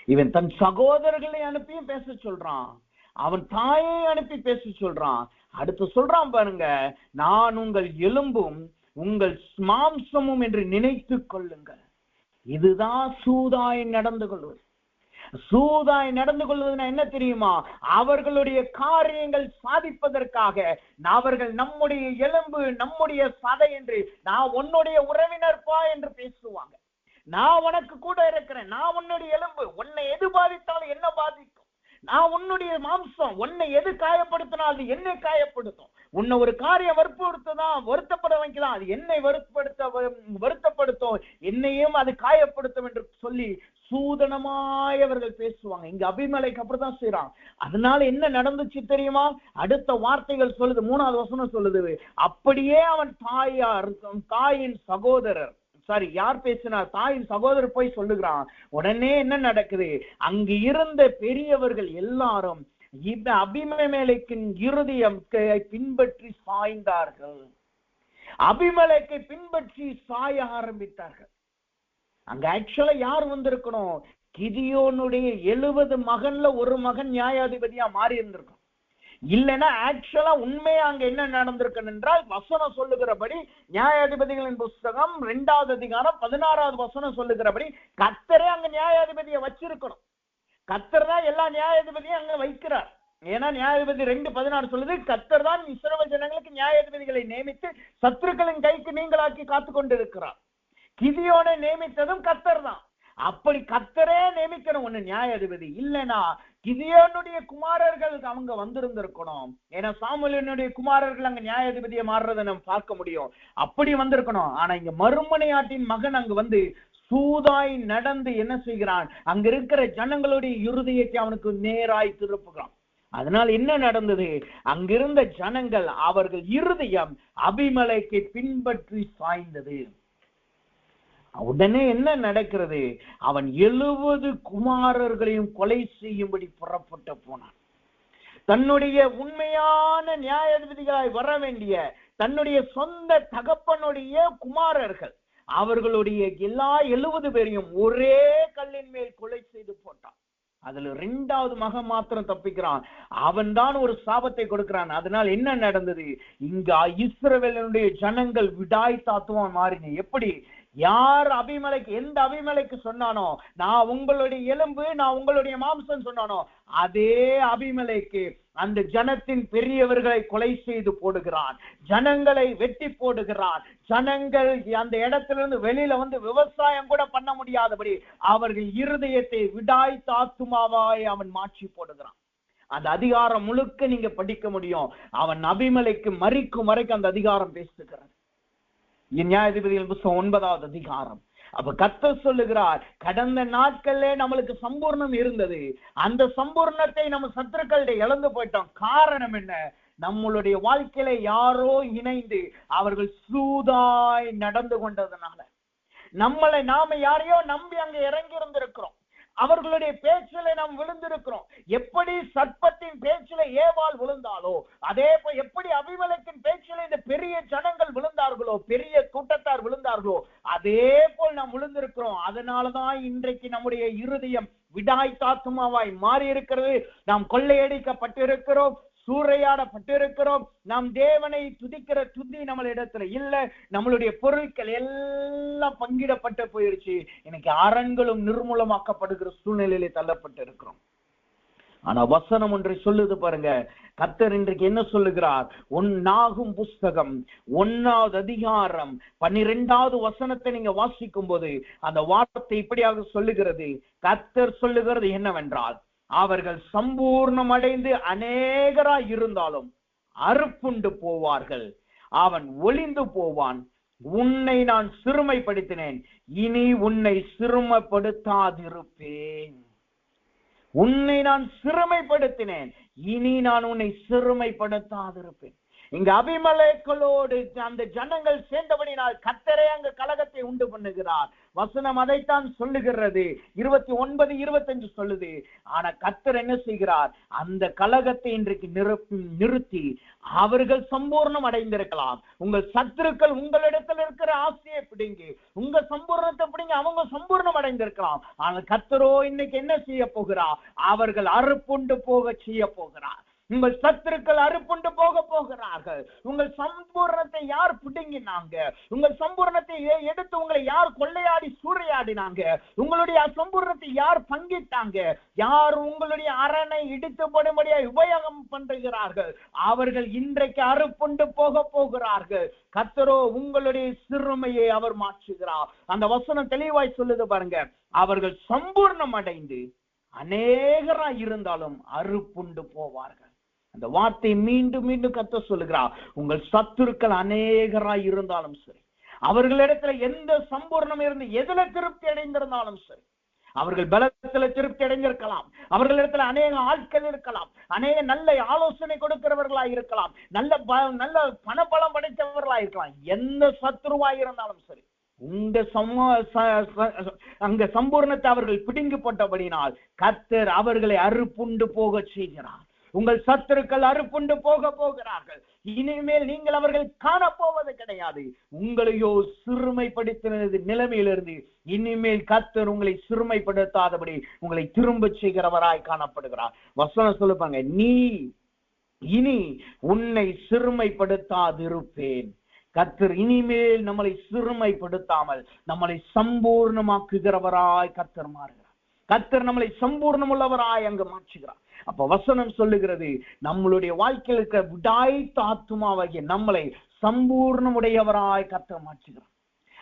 இவன் தன் சகோதரர்களை அனுப்பியும் பேச சொல்றான். அவன் தாயை அனுப்பி பேச சொல்றான். அடுத்து சொல்றான் பாருங்க, நான் உங்கள் எலும்பும் உங்கள் மாம்சமும் என்று நினைத்து கொள்ளுங்கள். இதுதான் சூதாய் நடந்து கொள்வது. சூதாய் நடந்து கொள்வதுன்னா என்ன தெரியுமா? அவர்களுடைய காரியங்கள் சாதிப்பதற்காக அவர்கள் நம்முடைய எலும்பு நம்முடைய சதை என்று, நான் உன்னுடைய உறவினர்ப்பா என்று பேசுவாங்க. நான் உனக்கு கூட இருக்கிறேன், நான் உன்னுடைய எலும்பு, உன்னை எது பாதித்தாலும் என்ன பாதிக்கும், நான் உன்னுடைய மாம்சம், உன்னை எது காயப்படுத்தினா அது என்னை காயப்படுத்தும், உன்னை ஒரு காரியம் வருத்தப்பட வைக்கலாம், அது என்னை வருத்தப்படுத்தும், என்னையும் அது காயப்படுத்தும் என்று சொல்லி சூதனமாய் அவர்கள் பேசுவாங்க. இங்க அபிமெலேக்கு அப்படிதான் செய்யறான். அதனால என்ன நடந்துச்சு தெரியுமா? அடுத்த வார்த்தைகள் சொல்லுது, 3வது வசனம் சொல்லுது, அப்படியே அவன் தாயின் சகோதரர், யார் பேசினார்? தாயின் சகோதரர் போய் சொல்லுகிறான். உடனே என்ன நடக்குது? அங்கு இருந்த பெரியவர்கள் எல்லாரும் இந்த அபிமெலேக்கின் இருதயம் பின்பற்றி சாய்ந்தார்கள். அபிமெலேக்கை பின்பற்றி சாய ஆரம்பித்தார்கள். அங்க ஆக்சுவலா யார் வந்திருக்கணும்? கிதியோனுடைய 70 மகன்ல ஒரு மகன் நியாயாதிபதியா மாறி இருந்திருக்கும். இல்லைன்னா ஆக்சுவலா உண்மையா அங்க என்ன நடந்திருக்கு என்றால் வசனம் சொல்லுகிறபடி நியாயாதிபதிகளின் புஸ்தகம் 2வது அதிகாரம் 16வது வசனம் சொல்லுகிறபடி கர்த்தரே அங்க நியாயாதிபதியை வச்சிருக்கணும். கர்த்தர் தான் எல்லா நியாயாதிபதியும் அங்க வைக்கிறார். ஏன்னா நியாயாதிபதி 2:16 சொல்லுது, கர்த்தர் தான் இஸ்ரவேல் ஜனங்களுக்கு நியாயாதிபதிகளை நியமித்து சத்துருக்களின் கைக்கு நீங்களாக்கி காத்து கொண்டிருக்கிறார். கிதியோனை நியமித்ததும் கர்த்தர் தான். அப்படி கர்த்தரே நியமிக்கணும் ஒண்ணு நியாயாதிபதி. இல்லைன்னா கிதியோனுடைய குமாரர்கள் அவங்க வந்திருந்திருக்கணும். ஏன்னா சாமுவேலினுடைய குமாரர்கள் அங்க நியாயாதிபதியை மாறுறதை நம்ம பார்க்க முடியும். அப்படி வந்திருக்கணும். ஆனா இங்க மறுமனையாட்டின் மகன் அங்க வந்து சூதாய் நடந்து என்ன செய்கிறான், அங்க இருக்கிற ஜனங்களுடைய இருதயத்தை அவனுக்கு நேராய் திருப்புகிறான். அதனால் என்ன நடந்தது, அங்கிருந்த ஜனங்கள் அவர்கள் இருதயம் அபிமெலேக்கை பின்பற்றி சாய்ந்தது. உடனே என்ன நடக்கிறது, அவன் 70 குமாரர்களையும் கொலை செய்யும்படி புறப்பட்டு போனான். தன்னுடைய உண்மையான நியாயாதிபதிகளாய் வர வேண்டிய தன்னுடைய சொந்த தகப்பனுடைய குமாரர்கள் அவர்களுடைய எல்லா 70 பேரையும் ஒரே கல்லின் மேல் கொலை செய்து போட்டான். அதுல 2வது மகன் மாத்திரம் தப்பிக்கிறான். அவன் தான் ஒரு சாபத்தை கொடுக்கிறான். அதனால் என்ன நடந்தது, இங்க இஸ்ரவேலுடைய ஜனங்கள் விடாய் தாத்துவம் மாறின. எப்படி, யார் அபிமெலேக்கு, எந்த அபிமெலேக்கு சொன்னானோ நான் உங்களுடைய எலும்பு நான் உங்களுடைய மாம்சம் சொன்னானோ அதே அபிமெலேக்கு அந்த ஜனத்தின் பெரியவர்களை கொலை செய்து போடுகிறான், ஜனங்களை வெட்டி போடுகிறான். ஜனங்கள் அந்த இடத்திலிருந்து வெளியில வந்து விவசாயம் கூட பண்ண முடியாதபடி அவர்கள் இருதயத்தை விடாய் தாத்துமாவாய் அவன் மாற்றி போடுகிறான். அந்த அதிகாரம் முழுக்க நீங்க படிக்க முடியும். அவன் அபிமெலேக்கு மரிக்கும் வரைக்கும் அந்த அதிகாரம் பேசுகிறான். நியாயாதிபதிகள் புத்தகம் 9வது அதிகாரம். அப்ப கர்த்தர் சொல்லுகிறார், கடந்த நாட்கள்ல நம்மளுக்கு சம்பூர்ணம் இருந்தது, அந்த சம்பூர்ணத்தை நம்ம சத்துருக்களிட இழந்து போயிட்டோம். காரணம் என்ன, நம்மளுடைய வாழ்க்கையில யாரோ இணைந்து அவர்கள் சூதாய் நடந்து கொண்டதுனால நம்மளை நாம யாரையோ நம்பி அங்க இறங்கி இருந்திருக்கிறோம். அவர்களுடைய பேச்சில நாம் விழுந்திருக்கிறோம். எப்படி சர்ப்பத்தின் பேச்சில ஏவாள் விழுந்தாலோ அதே போல் எப்படி அபிமெலேக்கின் பேச்சில இந்த பெரிய ஜனங்கள் விழுந்தார்களோ, பெரிய கூட்டத்தார் விழுந்தார்களோ அதே போல் நாம் விழுந்திருக்கிறோம். அதனாலதான் இன்றைக்கு நம்முடைய இருதயம் விடாய் தாத்துமாவாய் மாறி இருக்கிறது. நாம் கொள்ளையடிக்கப்பட்டிருக்கிறோம், சூறையாடப்பட்டிருக்கிறோம். நாம் தேவனை துதிக்கிற துதி நம்மளிடத்துல இல்ல. நம்மளுடைய பொருட்கள் எல்லாம் பங்கிடப்பட்டு போயிருச்சு. இன்னைக்கு அரண்களும் நிர்மூலமாக்கப்படுகிற சூழ்நிலையிலே தள்ளப்பட்டு இருக்கிறோம். ஆனா வசனம் ஒன்றை சொல்லுது பாருங்க. கர்த்தர் இன்றைக்கு என்ன சொல்லுகிறார், நாகும் புஸ்தகம் 1வது அதிகாரம் 12வது வசனத்தை நீங்க வாசிக்கும் போது அந்த வார்த்தை இப்படியாக சொல்லுகிறது. கர்த்தர் சொல்லுகிறது என்னவென்றால், அவர்கள் சம்பூர்ணம் அடைந்து அநேகராய் இருந்தாலும் அறுப்புண்டு போவார்கள், அவன் ஒளிந்து போவான். உன்னை நான் சிறுமைப்படுத்தினேன், இனி உன்னை சிறுமைப்படுத்தாதிருப்பேன். உன்னை நான் சிறுமைப்படுத்தினேன், இனி நான் உன்னை சிறுமைப்படுத்தாதிருப்பேன். இங்க அபிமெலேக்கோடு அந்த ஜனங்கள் சேர்ந்தபடினால் கர்த்தரே அங்க கலகத்தை உண்டு பண்ணுகிறார். வசனம் அதைத்தான் சொல்லுகிறது. 29, 25 சொல்லுது. ஆனா கர்த்தர் என்ன செய்கிறார், அந்த கலகத்தை இன்றைக்கு நிறுத்தி அவர்கள் சம்பூர்ணம் அடைந்திருக்கலாம். உங்கள் சத்துருக்கள் உங்களிடத்தில் இருக்கிற ஆசையை பிடிங்கி உங்க சம்பூர்ணத்தை பிடிங்க அவங்க சம்பூர்ணம் அடைந்திருக்கலாம். ஆனால் கர்த்தரோ இன்னைக்கு என்ன செய்ய போகிறார், அவர்கள் அறுப்புண்டு போக செய்ய போகிறார். உங்கள் சத்துருக்கள் அறுப்புண்டு போக போகிறார்கள். உங்கள் சம்பூர்ணத்தை யார் பிடுங்கினாங்க, உங்கள் சம்பூர்ணத்தை எடுத்து உங்களை யார் கொள்ளையாடி சூறையாடினாங்க, உங்களுடைய சம்பூர்ணத்தை யார் பங்கிட்டாங்க, யார் உங்களுடைய அரணை இடித்து போடும்படியாக உபயோகம் பண்ணுகிறார்கள், அவர்கள் இன்றைக்கு அறுப்புண்டு போக போகிறார்கள். கர்த்தரோ உங்களுடைய சிறுமையை அவர் மாற்றுகிறார். அந்த வசனம் தெளிவாய் சொல்லுது பாருங்க. அவர்கள் சம்பூர்ணம் அடைந்து அநேகராய் இருந்தாலும் அறுப்புண்டு போவார்கள். அந்த வார்த்தை மீண்டும் மீண்டும் கர்த்தர் சொல்லுகிறார். உங்கள் சத்துருக்கள் அநேகராய் இருந்தாலும் சரி, அவர்களிடத்துல எந்த சம்பூர்ணம் இருந்து எதுல திருப்தி அடைந்திருந்தாலும் சரி, அவர்கள் பலத்துல திருப்தி அடைந்திருக்கலாம், அவர்களிடத்துல அநேக ஆட்கள் இருக்கலாம், அநேக நல்ல ஆலோசனை கொடுக்கிறவர்களாய் இருக்கலாம், நல்ல பணபலம் படைத்தவர்களாய் இருக்கலாம், எந்த சத்துருவாய் இருந்தாலும் சரி, உங்க அங்க சம்பூர்ணத்தை அவர்கள் பிடுங்கி போட்டபடினால் கர்த்தர் அவர்களை அறுப்புண்டு போக செய்கிறார். உங்கள் சத்துருக்கள் அறுப்புண்டு போக போகிறார்கள். இனிமேல் நீங்கள் அவர்கள் காணப்போவது கிடையாது. உங்களையோ சிறுமைப்படுத்தினது நிலைமையிலிருந்து இனிமேல் கர்த்தர் உங்களை சிறுமைப்படுத்தாதபடி உங்களை திரும்ப செய்கிறவராய் காணப்படுகிறார். வசனம் சொல்லுப்பாங்க, நீ இனி உன்னை சிறுமைப்படுத்தாதிருப்பேன். கர்த்தர் இனிமேல் நம்மளை சிறுமைப்படுத்தாமல் நம்மளை சம்பூர்ணமாக்குகிறவராய் கர்த்தர் மாறுகிறார். கர்த்தர் நம்மளை சம்பூர்ணம் உள்ளவராய் அங்கு மாற்றுகிறார். அப்ப வசனம் சொல்லுகிறது, நம்மளுடைய வாழ்க்கையில் இருக்கிற விடாய்த்த ஆத்துமாவாகிய நம்மளை சம்பூர்ணமுடையவராய் கர்த்தர் மாற்றுகிறார்.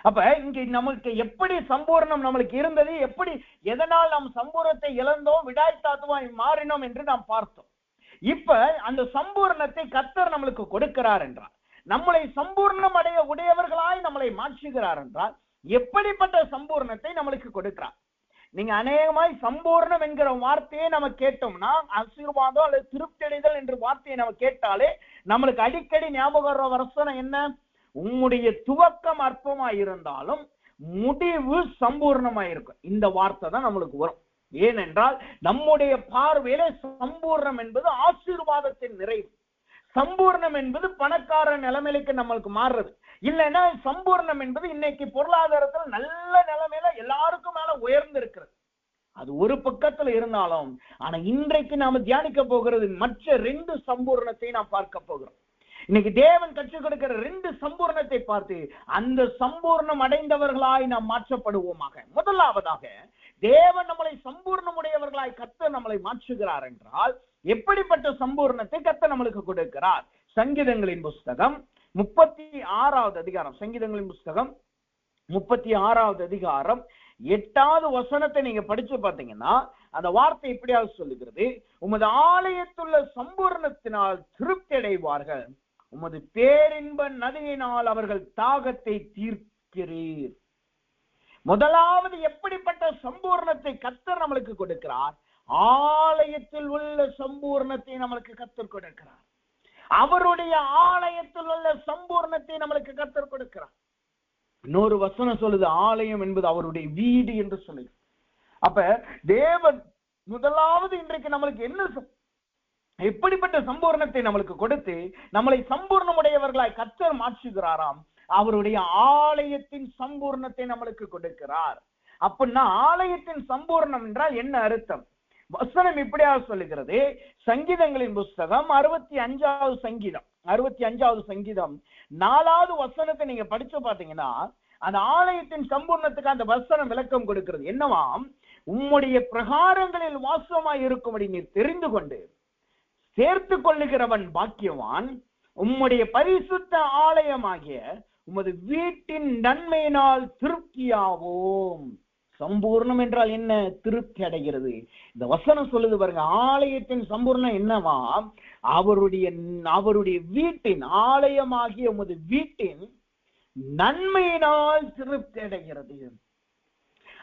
அப்ப இங்க நமக்கு எப்படி சம்பூர்ணம் நம்மளுக்கு இருந்தது, எப்படி எதனால் நாம் சம்பூர்ணத்தை இழந்தோம், விடாய்த்த ஆத்துமாவை மாறினோம் என்று நாம் பார்த்தோம். இப்ப அந்த சம்பூர்ணத்தை கர்த்தர் நம்மளுக்கு கொடுக்கிறார் என்றால், நம்மளை சம்பூர்ணம் உடையவர்களாய் நம்மளை மாற்றுகிறார் என்றால், எப்படிப்பட்ட சம்பூர்ணத்தை நம்மளுக்கு கொடுக்கிறார்? நீங்க அநேகமாய் சம்பூர்ணம் என்கிற வார்த்தையை நம்ம கேட்டோம்னா, ஆசீர்வாதம் அல்லது திருப்தி அடைதல் என்ற வார்த்தையை நம்ம கேட்டாலே நம்மளுக்கு அடிக்கடி ஞாபகம் வசனம் என்ன? உம்முடைய துவக்கம் அற்பமாய் இருந்தாலும் முடிவு சம்பூர்ணமாயிருக்கும். இந்த வார்த்தை தான் நம்மளுக்கு வரும். ஏனென்றால் நம்முடைய பார்வையில சம்பூர்ணம் என்பது ஆசீர்வாதத்தின் நிறைவு. சம்பூர்ணம் என்பது பணக்கார நிலைமைக்கு நம்மளுக்கு மாறுறது இல்லைன்னா, சம்பூர்ணம் என்பது இன்னைக்கு பொருளாதாரத்தில் நல்ல நிலைமையில எல்லாருக்கும் மேல உயர்ந்து இருக்கிறது. அது ஒரு பக்கத்துல இருந்தாலும், ஆனா இன்றைக்கு நாம தியானிக்க போகிறது மற்ற 2 சம்பூர்ணத்தை நாம் பார்க்க போகிறோம். இன்னைக்கு தேவன் கற்றுக் கொடுக்கிற 2 சம்பூர்ணத்தை பார்த்து அந்த சம்பூர்ணம் அடைந்தவர்களாய் நாம் மாற்றப்படுவோமாக. முதலாவதாக, தேவன் நம்மளை சம்பூர்ணமுடையவர்களாய் கர்த்தர் நம்மளை மாற்றுகிறார் என்றால், எப்படிப்பட்ட சம்பூர்ணத்தை கர்த்தர் நம்மளுக்கு கொடுக்கிறார்? சங்கீதங்களின் புஸ்தகம் 36வது அதிகாரம், சங்கீதங்களின் புஸ்தகம் 36வது அதிகாரம் 8வது வசனத்தை நீங்க படிச்சு பார்த்தீங்கன்னா, அந்த வார்த்தை இப்படியாக சொல்லுகிறது, உமது ஆலயத்துள்ள சம்பூர்ணத்தினால் திருப்தி அடைவார்கள், உமது பேரின்ப நதியினால் அவர்கள் தாகத்தை தீர்க்கிறீர். முதலாவது எப்படிப்பட்ட சம்பூர்ணத்தை கர்த்தர் நம்மளுக்கு கொடுக்கிறார்? ஆலயத்தில் உள்ள சம்பூர்ணத்தை நம்மளுக்கு கர்த்தர் கொடுக்கிறார். அவருடைய ஆலயத்தில் உள்ள சம்பூர்ணத்தை நம்மளுக்கு கர்த்தர் கொடுக்கிறார். இன்னொரு வசனம் சொல்லுது, ஆலயம் என்பது அவருடைய வீடு என்று சொல்லுது. அப்ப தேவன் முதலாவது இன்றைக்கு நம்மளுக்கு என்ன, எப்படிப்பட்ட சம்பூர்ணத்தை நம்மளுக்கு கொடுத்து நம்மளை சம்பூர்ணமுடையவர்களாய் கர்த்தர் மாற்றுகிறாராம்? அவருடைய ஆலயத்தின் சம்பூர்ணத்தை நம்மளுக்கு கொடுக்கிறார். அப்படின்னா ஆலயத்தின் சம்பூர்ணம் என்றால் என்ன அர்த்தம்? வசனம் இப்படியாக சொல்லுகிறது, சங்கீதங்களின் புஸ்தகம் 65வது சங்கீதம் 4வது வசனத்தை நீங்க படிச்சு பாத்தீங்கன்னா, அந்த ஆலயத்தின் சம்பூர்ணத்துக்கு அந்த வசனம் விளக்கம் கொடுக்கிறது. என்னவாம்? உம்முடைய பிரகாரங்களில் வாசமாய் இருக்கும்படி நீர் தெரிந்து கொண்டு சேர்த்து கொள்ளுகிறவன் பாக்கியவான், உம்முடைய பரிசுத்த ஆலயமாகிய உமது வீட்டின் நன்மையினால் திருப்தியாவோம். சம்பூர்ணம் என்றால் என்ன? திருப்தி அடைகிறது. இந்த வசனம் சொல்லுது பாருங்க, ஆலயத்தின் சம்பூர்ணம் என்னவா? அவருடைய வீட்டின் ஆலயமாகிய உமது வீட்டின் நன்மையினால் திருப்தி அடைகிறது.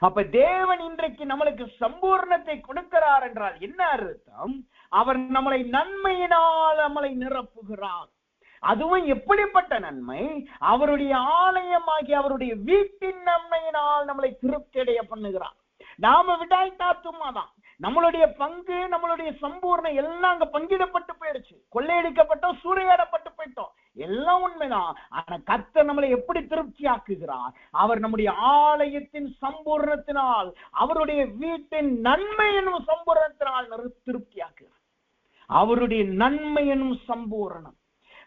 அப்ப தேவன் இன்றைக்கு நம்மளுக்கு சம்பூர்ணத்தை கொடுக்கிறார் என்றால் என்ன அர்த்தம்? அவர் நம்மளை நன்மையினால் நம்மளை நிரப்புகிறார். அதுவும் எப்படிப்பட்ட நன்மை? அவருடைய ஆலயமாகி அவருடைய வீட்டின் நன்மையினால் நம்மளை திருப்தி அடைய பண்ணுகிறார். நாம விடாய்த்தாத்துமாதான் நம்மளுடைய பங்கு, நம்மளுடைய சம்பூர்ணம் எல்லாம் அங்க பங்கிடப்பட்டு போயிடுச்சு. கொள்ளையடிக்கப்பட்டோம், சூறையாடப்பட்டு போயிட்டோம், எல்லாம் உண்மைதான். ஆனா கர்த்தர் நம்மளை எப்படி திருப்தி ஆக்குகிறார்? அவர் நம்முடைய ஆலயத்தின் சம்பூர்ணத்தினால், அவருடைய வீட்டின் நன்மை எனும் சம்பூர்ணத்தினால் திருப்தி ஆக்குகிறார். அவருடைய நன்மை எனும் சம்பூர்ணம்.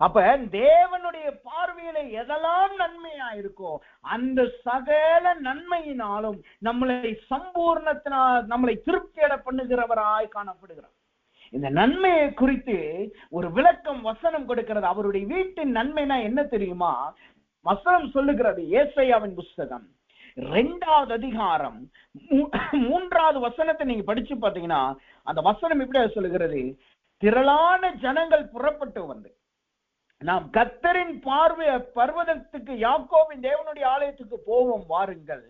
அப்ப தேவனுடைய பார்வையில எதெல்லாம் நன்மையா இருக்கோ அந்த சகல நன்மையினாலும் நம்மளை சம்பூர்ணத்தினால் நம்மளை திருப்தி அடை பண்ணுகிறவராய் காணப்படுகிறார். இந்த நன்மையை குறித்து ஒரு விளக்கம் வசனம் கொடுக்கிறது. அவருடைய வீட்டின் நன்மைனா என்ன தெரியுமா? வசனம் சொல்லுகிறது, ஏசாயாவின் புஸ்தகம் 2வது அதிகாரம் 3வது வசனத்தை நீங்க படிச்சு பாத்தீங்கன்னா, அந்த வசனம் இப்படி சொல்லுகிறது, திரளான ஜனங்கள் புறப்பட்டு வந்து நாம் கர்த்தரின் பார்வை பர்வதத்துக்கு, யாக்கோபின் தேவனுடைய ஆலயத்துக்கு போவோம் வாருங்கள்.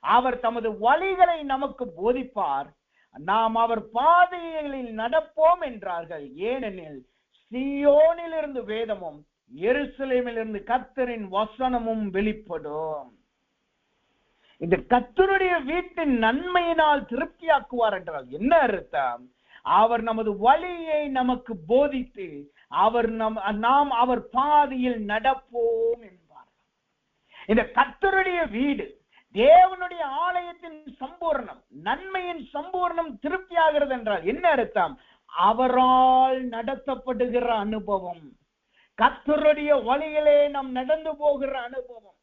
அவர் தமது வழிகளை நமக்கு போதிப்பார், நாம் அவர் பாதைகளில் நடப்போம் என்றார்கள். ஏனெனில் சீயோனில் இருந்து வேதமும் எருசலேமில் இருந்து கர்த்தரின் வசனமும் வெளிப்படும். இந்த கர்த்தருடைய வீட்டின் நன்மையினால் திருப்தியாக்குவார் என்றால் என்ன அர்த்தம்? அவர் நமது வழியை நமக்கு போதித்து நாம் அவர் பாதையில் நடப்போம் என்பார். இந்த கர்த்தருடைய வீடு, தேவனுடைய ஆலயத்தின் சம்பூர்ணம், நன்மையின் சம்பூர்ணம் திருப்தியாகிறது என்றால் என்ன அர்த்தம்? அவரால் நடத்தப்படுகிற அனுபவம், கர்த்தருடைய வழியிலே நாம் நடந்து போகிற அனுபவம்.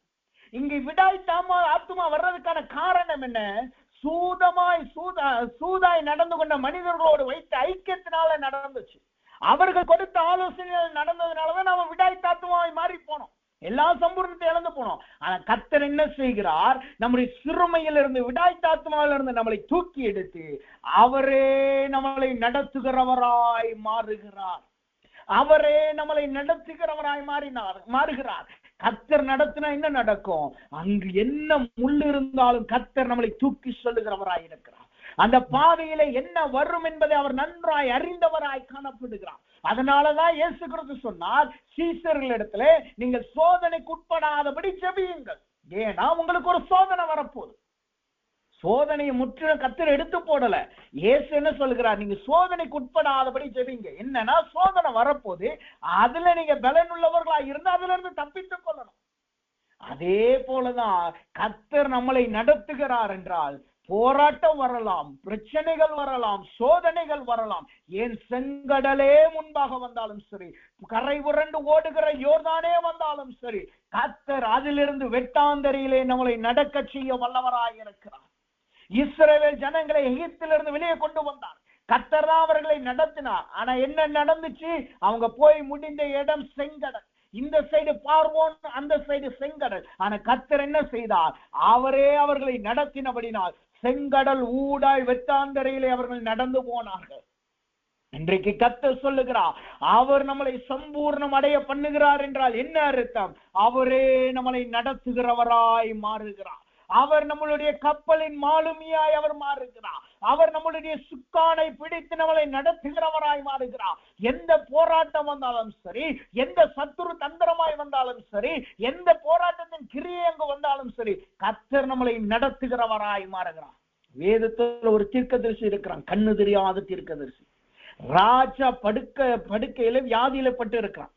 இங்கு விடாய்த்தாம ஆத்துமா வர்றதுக்கான காரணம் என்ன? சூதாய் நடந்து கொண்ட மனிதர்களோடு வைத்த ஐக்கியத்தினால நடந்துச்சு. அவர்கள் கொடுத்த ஆலோசனைகள் நடந்ததுனாலதான் நாம விடாய்த்தாத்துமாவை மாறி போனோம், எல்லா சம்பூர்ணத்தை இழந்து போனோம். ஆனா கர்த்தர் என்ன செய்கிறார்? நம்முடைய சிறுமையிலிருந்து, விடாய்த்தாத்துமாவிலிருந்து நம்மளை தூக்கி எடுத்து அவரே நம்மளை நடத்துகிறவராய் மாறுகிறார். அவரே நம்மளை நடத்துகிறவராய் மாறுகிறார். கர்த்தர் நடத்தினா என்ன நடக்கும்? அங்கு என்ன முள்ளு இருந்தாலும் கர்த்தர் நம்மளை தூக்கி சொல்லுகிறவராய் இருக்கிறார். அந்த பாதையில என்ன வரும் என்பதை அவர் நன்றாய் அறிந்தவராய் காணப்படுகிறார். அதனாலதான் இயேசு கிறிஸ்து சொன்னார், சீசர்களிடத்துல நீங்கள் சோதனைக்கு உட்படாதபடி ஜெபியுங்கள். ஏன்னா உங்களுக்கு ஒரு சோதனை வரப்போகுது. சோதனையை முற்றிலும் கர்த்தர் எடுத்து போடல. இயேசு என்ன சொல்கிறார்? நீங்க சோதனைக்கு உட்படாதபடி ஜெபிங்க. என்னன்னா சோதனை வரப்போது, அதுல நீங்க பலன் உள்ளவர்களா இருந்து அதுல இருந்து தப்பித்துக் கொள்ளணும். அதே போலதான் கர்த்தர் நம்மளை நடத்துகிறார் என்றால் போராட்டம் வரலாம், பிரச்சனைகள் வரலாம், சோதனைகள் வரலாம். ஏன் செங்கடலே முன்பாக வந்தாலும் சரி, கரை புரண்டு ஓடுகிற யோர்தானே வந்தாலும் சரி, கர்த்தர் அதிலிருந்து வெட்டாந்தரையிலே நம்மளை நடக்க செய்ய வல்லவராய் இருக்கிறார். இஸ்ரவேல் ஜனங்களை எகிப்திலிருந்து வெளியே கொண்டு வந்தார். கர்த்தர் தான் அவர்களை நடத்தினார். ஆனா என்ன நடந்துச்சு? அவங்க போய் முடிந்த இடம் செங்கடல். இந்த சைடு பார்வோன், அந்த சைடு செங்கடல். ஆனா கர்த்தர் என்ன செய்தார்? அவரே அவர்களை நடத்தினபடினால் செங்கடல் ஊடாய் வெட்டாந்தரையிலே அவர்கள் நடந்து போனார்கள். இன்றைக்கு கர்த்தர் சொல்லுகிறார், அவர் நம்மளை சம்பூர்ணம் அடைய பண்ணுகிறார் என்றால் என்ன அர்த்தம்? அவரே நம்மளை நடத்துகிறவராய் மாறுகிறார். அவர் நம்மளுடைய கப்பலின் மாலுமியாய் அவர் மாறுகிறார். அவர் நம்மளுடைய சுக்கானை பிடித்து நம்மளை நடத்துகிறவராய் மாறுகிறார். எந்த போராட்டம் வந்தாலும் சரி, எந்த சத்துரு தந்திரமாய் வந்தாலும் சரி, எந்த போராட்டத்தின் கிரியை அங்கு வந்தாலும் சரி, கர்த்தர் நம்மளை நடத்துகிறவராய் மாறுகிறார். வேதத்தில் ஒரு தீர்க்கதரிசி இருக்கிறான், கண்ணு தெரியாத தீர்க்கதரிசி. ராஜா படுக்கையில வியாதியில பட்டு இருக்கிறான்.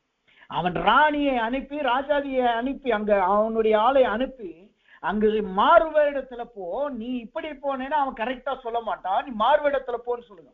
அவன் ராணியை அனுப்பி, ராஜாதியை அனுப்பி, அங்க அவனுடைய ஆளை அனுப்பி, அங்கு மாறுவேடத்துல போ, நீ இப்படி போனேன்னா அவன் கரெக்டா சொல்ல மாட்டான், நீ மாறுவேடத்துல போன்னு சொல்லுங்க.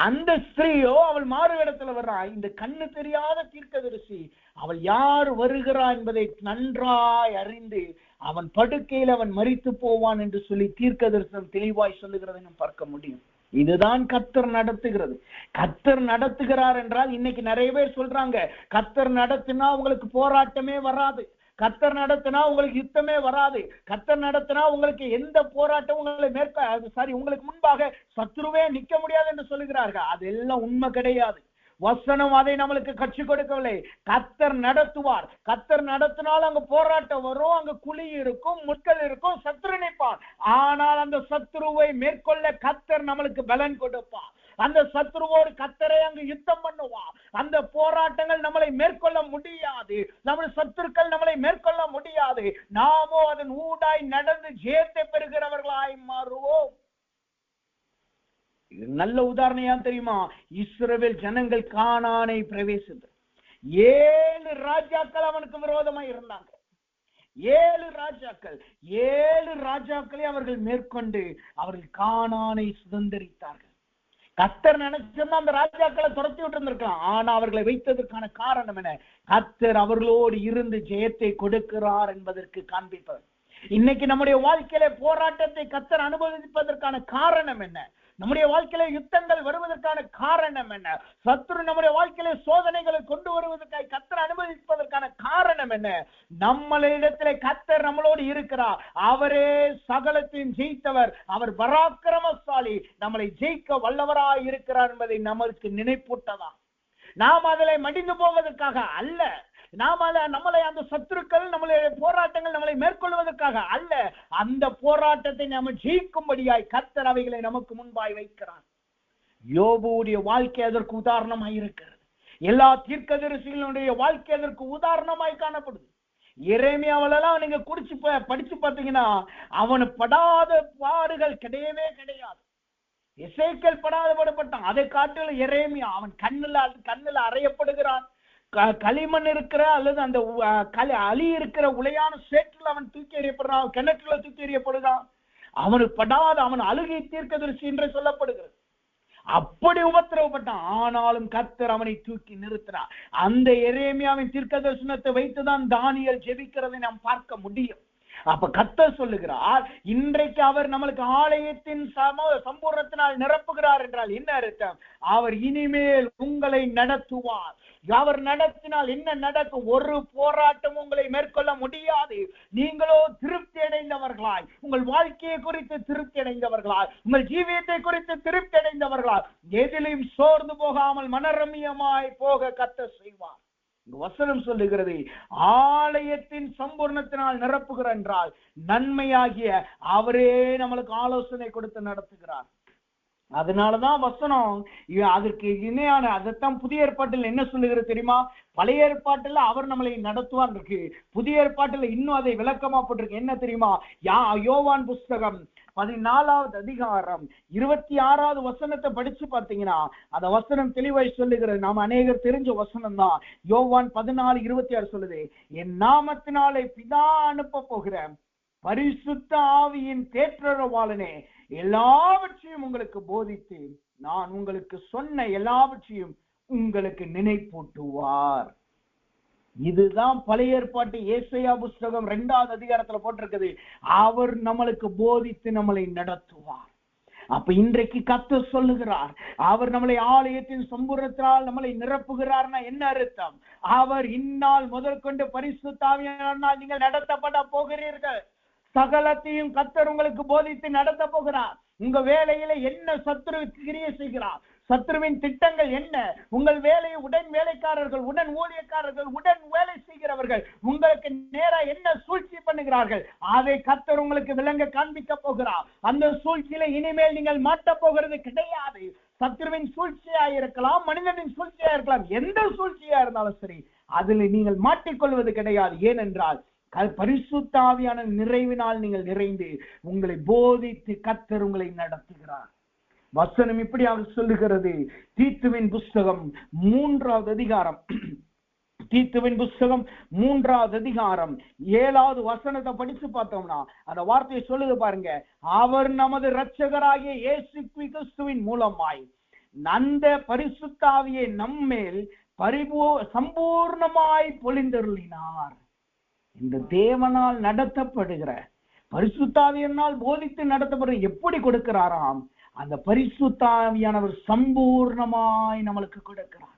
அந்த ஸ்திரீயோ அவள் மாறுவேடத்துல வர்றான். இந்த கண்ணு தெரியாத தீர்க்கதரிசி அவள் யார் வருகிறா என்பதை நன்றாய் அறிந்து அவன் படுக்கையில் அவன் மரித்து போவான் என்று சொல்லி தீர்க்கதரிசனம் தெளிவாய் சொல்லுகிறதை நாம் பார்க்க முடியும். இதுதான் கர்த்தர் நடத்துகிறது. கர்த்தர் நடத்துகிறார் என்றால் இன்னைக்கு நிறைய பேர் சொல்றாங்க, கர்த்தர் நடத்தினா உங்களுக்கு போராட்டமே வராது, கர்த்தர் நடத்தினா உங்களுக்கு யுத்தமே வராது, கர்த்தர் நடத்தினா உங்களுக்கு எந்த போராட்டம் உங்களுக்கு முன்பாக சத்துருவே நிக்க முடியாது என்று சொல்லுகிறார்கள். அதெல்லாம் உண்மை கிடையாது. வசனம் அதை நம்மளுக்கு கற்றுக் கொடுக்கவில்லை. கர்த்தர் நடத்துவார். கர்த்தர் நடத்தினால் அங்க போராட்டம் வரும், அங்க குழி இருக்கும், முட்கள் இருக்கும், சத்துரு நிற்பான். ஆனால் அந்த சத்துருவை மேற்கொள்ள கர்த்தர் நம்மளுக்கு பலன் கொடுப்பார். அந்த சத்துருவோடு கர்த்தரை அங்கு யுத்தம் பண்ணுவார். அந்த போராட்டங்கள் நம்மளை மேற்கொள்ள முடியாது, நம்முடைய சத்துருக்கள் நம்மளை மேற்கொள்ள முடியாது. நாமோ அதன் ஊடாய் நடந்து ஜெயத்தை பெறுகிறவர்களாய் மாறுவோம். இது நல்ல உதாரணம் தெரியுமா? இஸ்ரவேல் ஜனங்கள் கானானை பிரவேசித்து 7 ராஜாக்கள் அவனுக்கு விரோதமாய் இருந்தாங்க. 7 ராஜாக்களை அவர்கள் மேற்கொண்டு அவர்கள் கானானை சுதந்தரித்தார்கள். கர்த்தர் நினைச்சிருந்தா அந்த ராஜாக்களை துரத்தி விட்டு இருந்திருக்கலாம். ஆனா அவர்களை வைத்ததற்கான காரணம் என்ன? கர்த்தர் அவர்களோடு இருந்து ஜெயத்தை கொடுக்கிறார் என்பதற்கு காண்பிப்பது. இன்னைக்கு நம்முடைய வாழ்க்கையில போராட்டத்தை கர்த்தர் அனுபவிப்பதற்கான காரணம் என்ன? நம்முடைய வாழ்க்கையில யுத்தங்கள் வருவதற்கான காரணம் என்ன? சத்துரு நம்முடைய வாழ்க்கையில சோதனைகளை கொண்டு வருவதற்காக கர்த்தர் அனுபவிப்பதற்கான காரணம் என்ன? நம்மளிடத்திலே கர்த்தர் நம்மளோடு இருக்கிறார். அவரே சகலத்தையும் ஜெயித்தவர், அவர் பராக்கிரமசாலி, நம்மளை ஜெயிக்க வல்லவராய் இருக்கிறார் என்பதை நமக்கு நினைப்பூட்டதா. நாம் அதில் மடிந்து போவதற்காக அல்ல, நம்மளை அந்த சத்துருக்கள் நம்மளுடைய போராட்டங்கள் நம்மளை மேற்கொள்வதற்காக அல்ல, அந்த போராட்டத்தை நாம ஜெயிக்கும்படியாய் கர்த்தர் அவைகளை நமக்கு முன்பாய் வைக்கிறார். யோபுடைய வாழ்க்கை அதற்கு உதாரணமாய் இருக்கிறது. எல்லா தீர்க்கதரிசிகளுடைய வாழ்க்கை அதற்கு உதாரணமாய் காணப்படுது. எரேமியாவெல்லாம் நீங்க படிச்சு பார்த்தீங்கன்னா அவனு படாத பாடுகள் கிடையவே கிடையாது. எசேக்கியேல் படாத பாடுபட்டான். அதை காட்டில எரேமியா அவன் கண்ணுல அறையப்படுகிறான். களிமண் இருக்கிற அல்லது அந்த அலி இருக்கிற உளையான சேற்றில் அவன் தூக்கி எறியப்படுறான், கிணற்றுல தூக்கி எறியப்படுகிறான். அவனுக்கு படாத அவன் அழுகை தீர்க்கதரிசி என்று சொல்லப்படுகிறது. அப்படி உபத்திரவப்பட்டான். ஆனாலும் கர்த்தர் அவனை தூக்கி நிறுத்தினார். அந்த எரேமியாவின் தீர்க்கதரிசனத்தை வைத்துதான் தானியேல் ஜெபிக்கிறதை நாம் பார்க்க முடியும். அப்ப கர்த்தர் சொல்லுகிறார், இன்றைக்கு அவர் நம்மளுக்கு ஆலயத்தின் சம்பூர்ணத்தினால் நிரப்புகிறார் என்றால் என்ன அர்த்தம்? அவர் இனிமேல் உங்களை நடத்துவார். அவர் நடத்தினால் என்ன நடக்கும்? ஒரு போராட்டம் உங்களை மேற்கொள்ள முடியாது. நீங்களோ திருப்தி அடைந்தவர்களாய், உங்கள் வாழ்க்கையை குறித்து திருப்தி அடைந்தவர்களாய், உங்கள் ஜீவியத்தை குறித்து திருப்தி அடைந்தவர்களாய், எதிலும் சோர்ந்து போகாமல் மனரமியமாய் போக கர்த்தர் செய்வார். வசனம் சொல்லுகிறது, ஆலயத்தின் சம்பூர்ணத்தினால் நிரப்புகிற என்றால் நன்மையாகிய அவரே நம்மளுக்கு ஆலோசனை கொடுத்து நடத்துகிறார். அதனாலதான் வசனம் அதற்கு இணையான, அதைத்தான் புதிய ஏற்பாட்டில் என்ன சொல்லுகிறது தெரியுமா? பழைய ஏற்பாட்டில் அவர் நம்மளை நடத்துவார் இருக்கு, புதிய ஏற்பாட்டில் இன்னும் அதை விளக்கமா போட்டிருக்கு. என்ன தெரியுமா? யோவான் புஸ்தகம் 14வது அதிகாரம் 26வது வசனத்தை படிச்சு பார்த்தீங்கன்னா அந்த வசனம் தெளிவாய் சொல்லுகிறது. நாம் அநேகர் தெரிஞ்ச வசனம் தான். யோவான் 14:26 சொல்லுது, என் நாமத்தினாலே பிதா அனுப்ப போகிற பரிசுத்த ஆவியின் தேற்றரவாளனே எல்லாவற்றையும் உங்களுக்கு போதித்து நான் உங்களுக்கு சொன்ன எல்லாவற்றையும் உங்களுக்கு நினைப்பூட்டுவார். இதுதான் பழைய ஏற்பாட்டு ஏசாயா புஸ்தகம் 2வது அதிகாரத்துல போட்டிருக்குது. அவர் நம்மளுக்கு போதித்து நம்மளை நடத்துவார். அப்ப இன்றைக்கு கர்த்தர் சொல்லுகிறார், அவர் நம்மளை ஆலயத்தின் சம்பூர்ணத்தினால் நம்மளை நிரப்புகிறார்னா என்ன அர்த்தம்? அவர் இந்நாள் முதல் கொண்டு பரிசுத்த ஆவியானவரால் நீங்கள் நடத்தப்பட போகிறீர்கள். சகலத்தையும் கர்த்தர் உங்களுக்கு போதித்து நடத்த போகிறார். உங்க வேலையில என்ன சத்துரு கிரியை செய்கிறார், சத்துருவின் திட்டங்கள் என்ன, உங்கள் வேலையை உடன் வேலைக்காரர்கள், உடன் ஊழியக்காரர்கள், உடன் வேலை செய்கிறவர்கள் உங்களுக்கு நேரா என்ன சூழ்ச்சி பண்ணுகிறார்கள், அதை கர்த்தர் உங்களுக்கு விளங்க காண்பிக்க போகிறார். அந்த சூழ்ச்சியில இனிமேல் நீங்கள் மாட்ட போகிறது கிடையாது. சத்துருவின் சூழ்ச்சியா இருக்கலாம், மனிதனின் சூழ்ச்சியா இருக்கலாம், எந்த சூழ்ச்சியா இருந்தாலும் சரி அதில் நீங்கள் மாட்டிக்கொள்வது கிடையாது. ஏனென்றால் பரிசுத்த ஆவியான நிறைவினால் நீங்கள் நிறைந்து உங்களை போதித்து கர்த்தர் உங்களை நடத்துகிறார். வசனம் இப்படியாக சொல்லுகிறது. தீத்துவின் புஸ்தகம் 3வது அதிகாரம், தீத்துவின் புஸ்தகம் 3வது அதிகாரம் 7வது வசனத்தை படிச்சு பார்த்தோம்னா அந்த வார்த்தையை சொல்லுது பாருங்க. அவர் நமது இரட்சகராகிய இயேசு கிறிஸ்துவின் மூலமாய் அந்த பரிசுத்த ஆவியை நம்மேல் சம்பூர்ணமாய் பொழிந்தருளினார். இந்த தேவனால் நடத்தப்படுகிற பரிசுத்த ஆவியினால் போதித்து நடத்தப்படுற எப்படி கொடுக்கிறாராம்? அந்த பரிசுத்த ஆவியானவர் சம்பூர்ணமாய் நம்மளுக்கு கொடுக்கிறார்.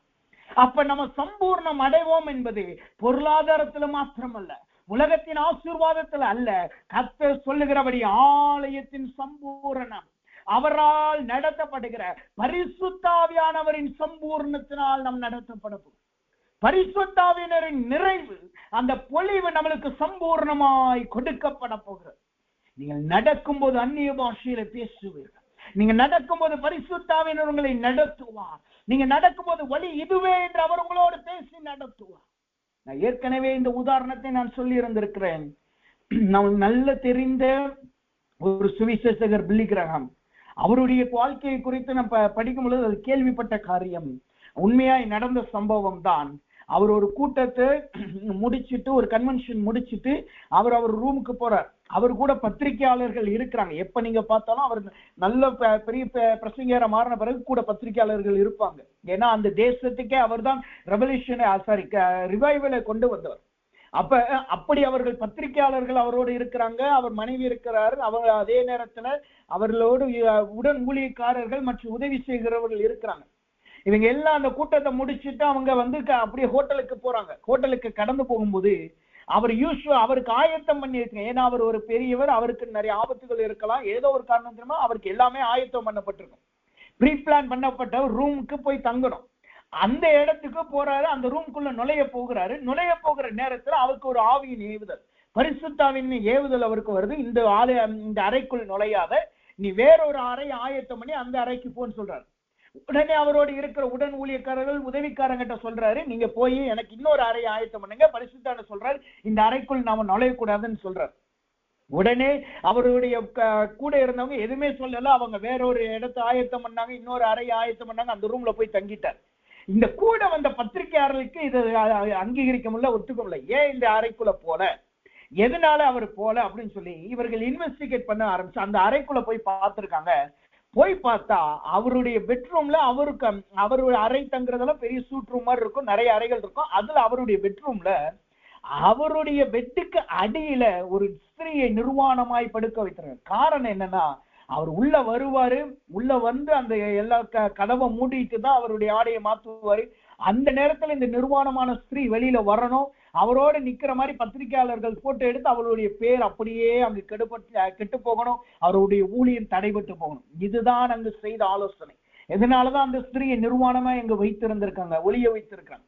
அப்ப நம்ம சம்பூர்ணம் அடைவோம் என்பது பொருளாதாரத்துல மாத்திரமல்ல, உலகத்தின் ஆசீர்வாதத்துல அல்ல. கர்த்தர் சொல்லுகிறபடி ஆலயத்தின் சம்பூரணம், அவரால் நடத்தப்படுகிற பரிசுத்த ஆவியானவரின் சம்பூர்ணத்தினால் நாம் நடத்தப்படும். பரிசுத்த ஆவியினரின் நிறைவு, அந்த பொழிவு நம்மளுக்கு சம்பூர்ணமாய் கொடுக்கப்பட போகிறது. நீங்கள் நடக்கும் போது அந்நிய பாஷையில பேசுவீர்கள். நீங்க நடக்கும்போது பரிசுத்த ஆவியினர் உங்களை நடத்துவார். நீங்க நடக்கும்போது வழி இதுவே என்று அவர் உங்களோடு பேசி நடத்துவார். நான் ஏற்கனவே இந்த உதாரணத்தை நான் சொல்லி இருந்திருக்கிறேன். நான் நல்ல தெரிந்த ஒரு சுவிசேஷகர் பில்லி கிரஹாம், அவருடைய வாழ்க்கையை குறித்து நம்ம படிக்கும் பொழுது அது கேள்விப்பட்ட காரியம், உண்மையாய் நடந்த சம்பவம் தான். அவர் ஒரு கூட்டத்தை முடிச்சுட்டு, ஒரு கன்வென்ஷன் முடிச்சுட்டு அவர் ரூமுக்கு போறார். அவர் கூட பத்திரிகையாளர்கள் இருக்கிறாங்க. எப்ப நீங்க பார்த்தாலும் அவர் நல்ல பெரிய பிரசங்கர மாறின பிறகு கூட பத்திரிகையாளர்கள் இருப்பாங்க. ஏன்னா அந்த தேசத்துக்கே அவர் தான் ரிவைவலை கொண்டு வந்தவர். அப்படி அவர்கள் பத்திரிகையாளர்கள் அவரோடு இருக்கிறாங்க, அவர் மனைவி இருக்கிறார். அவர் அதே நேரத்துல அவர்களோடு உடன் ஊழியக்காரர்கள் மற்றும் உதவி செய்கிறவர்கள் இருக்கிறாங்க. இவங்க எல்லாம் அந்த கூட்டத்தை முடிச்சுட்டு அவங்க அப்படியே ஹோட்டலுக்கு போறாங்க. ஹோட்டலுக்கு கடந்து போகும்போது அவருக்கு ஆயத்தம் பண்ணி இருக்கு. ஏன்னா அவர் ஒரு பெரியவர், அவருக்கு நிறைய ஆபத்துகள் இருக்கலாம், ஏதோ ஒரு காரணத்தினா அவருக்கு எல்லாமே ஆயத்தம் பண்ணப்பட்டிருக்கும். ப்ரீ பிளான் பண்ணப்பட்ட ரூமுக்கு போய் தங்கணும். அந்த இடத்துக்கு போறாரு, அந்த ரூமுக்குள்ள நுழைய போகிற நேரத்துல அவருக்கு ஒரு ஆவியின் ஏவுதல், பரிசுத்தாவின் ஏவுதல் அவருக்கு வருது. இந்த அறைக்குள் நுழையாத, நீ வேறொரு அறை ஆயத்தம் பண்ணி அந்த அறைக்கு போன்னு சொல்றாரு. உடனே அவரோடு இருக்கிற உடன் ஊழியக்காரர்கள் உதவிக்காரங்கிட்ட சொல்றாரு, நீங்க போய் எனக்கு இன்னொரு அறை ஆயத்தம் பண்ணுங்க. பரிசுத்தான சொல்றாரு, இந்த அறைக்குள் நாம நுழையக்கூடாதுன்னு சொல்றாரு. உடனே அவருடைய கூட இருந்தவங்க எதுவுமே சொல்லல. அவங்க வேறொரு இடத்தை ஆயத்தம் பண்ணாங்க, இன்னொரு அறையை ஆயத்தம் பண்ணாங்க, அந்த ரூம்ல போய் தங்கிட்டார். இந்த கூட வந்த பத்திரிகையாளருக்கு இது அங்கீகரிக்க முடியல, ஒத்துக்க முடியல. ஏன் இந்த அறைக்குள்ள போல, எதனால அவர் போல அப்படின்னு சொல்லி இவர்கள் இன்வெஸ்டிகேட் பண்ண ஆரம்பிச்சு அந்த அறைக்குள்ள போய் பார்த்திருக்காங்க. போய் பார்த்தா அவருடைய பெட்ரூம்ல அவருடைய அறை தங்குறதெல்லாம் பெரிய சூட் ரூம் மாதிரி இருக்கும், நிறைய அறைகள் இருக்கும். அதுல அவருடைய பெட்ரூம்ல அவருடைய பெட்டுக்கு அடியில ஒரு ஸ்திரீயை நிர்வாணமாய் படுக்க வைத்திருக்காரு. காரணம் என்னன்னா, அவர் உள்ள வருவாரு, உள்ள வந்து அந்த எல்லா கதவை மூடிட்டு தான் அவருடைய ஆடையை மாத்துவாரு. அந்த நேரத்துல இந்த நிர்வாணமான ஸ்திரீ வெளியில வரணும், அவரோட நிக்கிற மாதிரி பத்திரிகையாளர்கள் போட்டோ எடுத்து அவருடைய பேர் அப்படியே அங்கு கெட்டு போகணும், அவருடைய ஊழியம் தடைபட்டு போகணும். இதுதான் அங்கு செய்த ஆலோசனை. இதனாலதான் அந்த ஸ்திரீயை நிர்வாணமா இங்க வைத்திருந்திருக்காங்க, ஒளிய வைத்திருக்காங்க.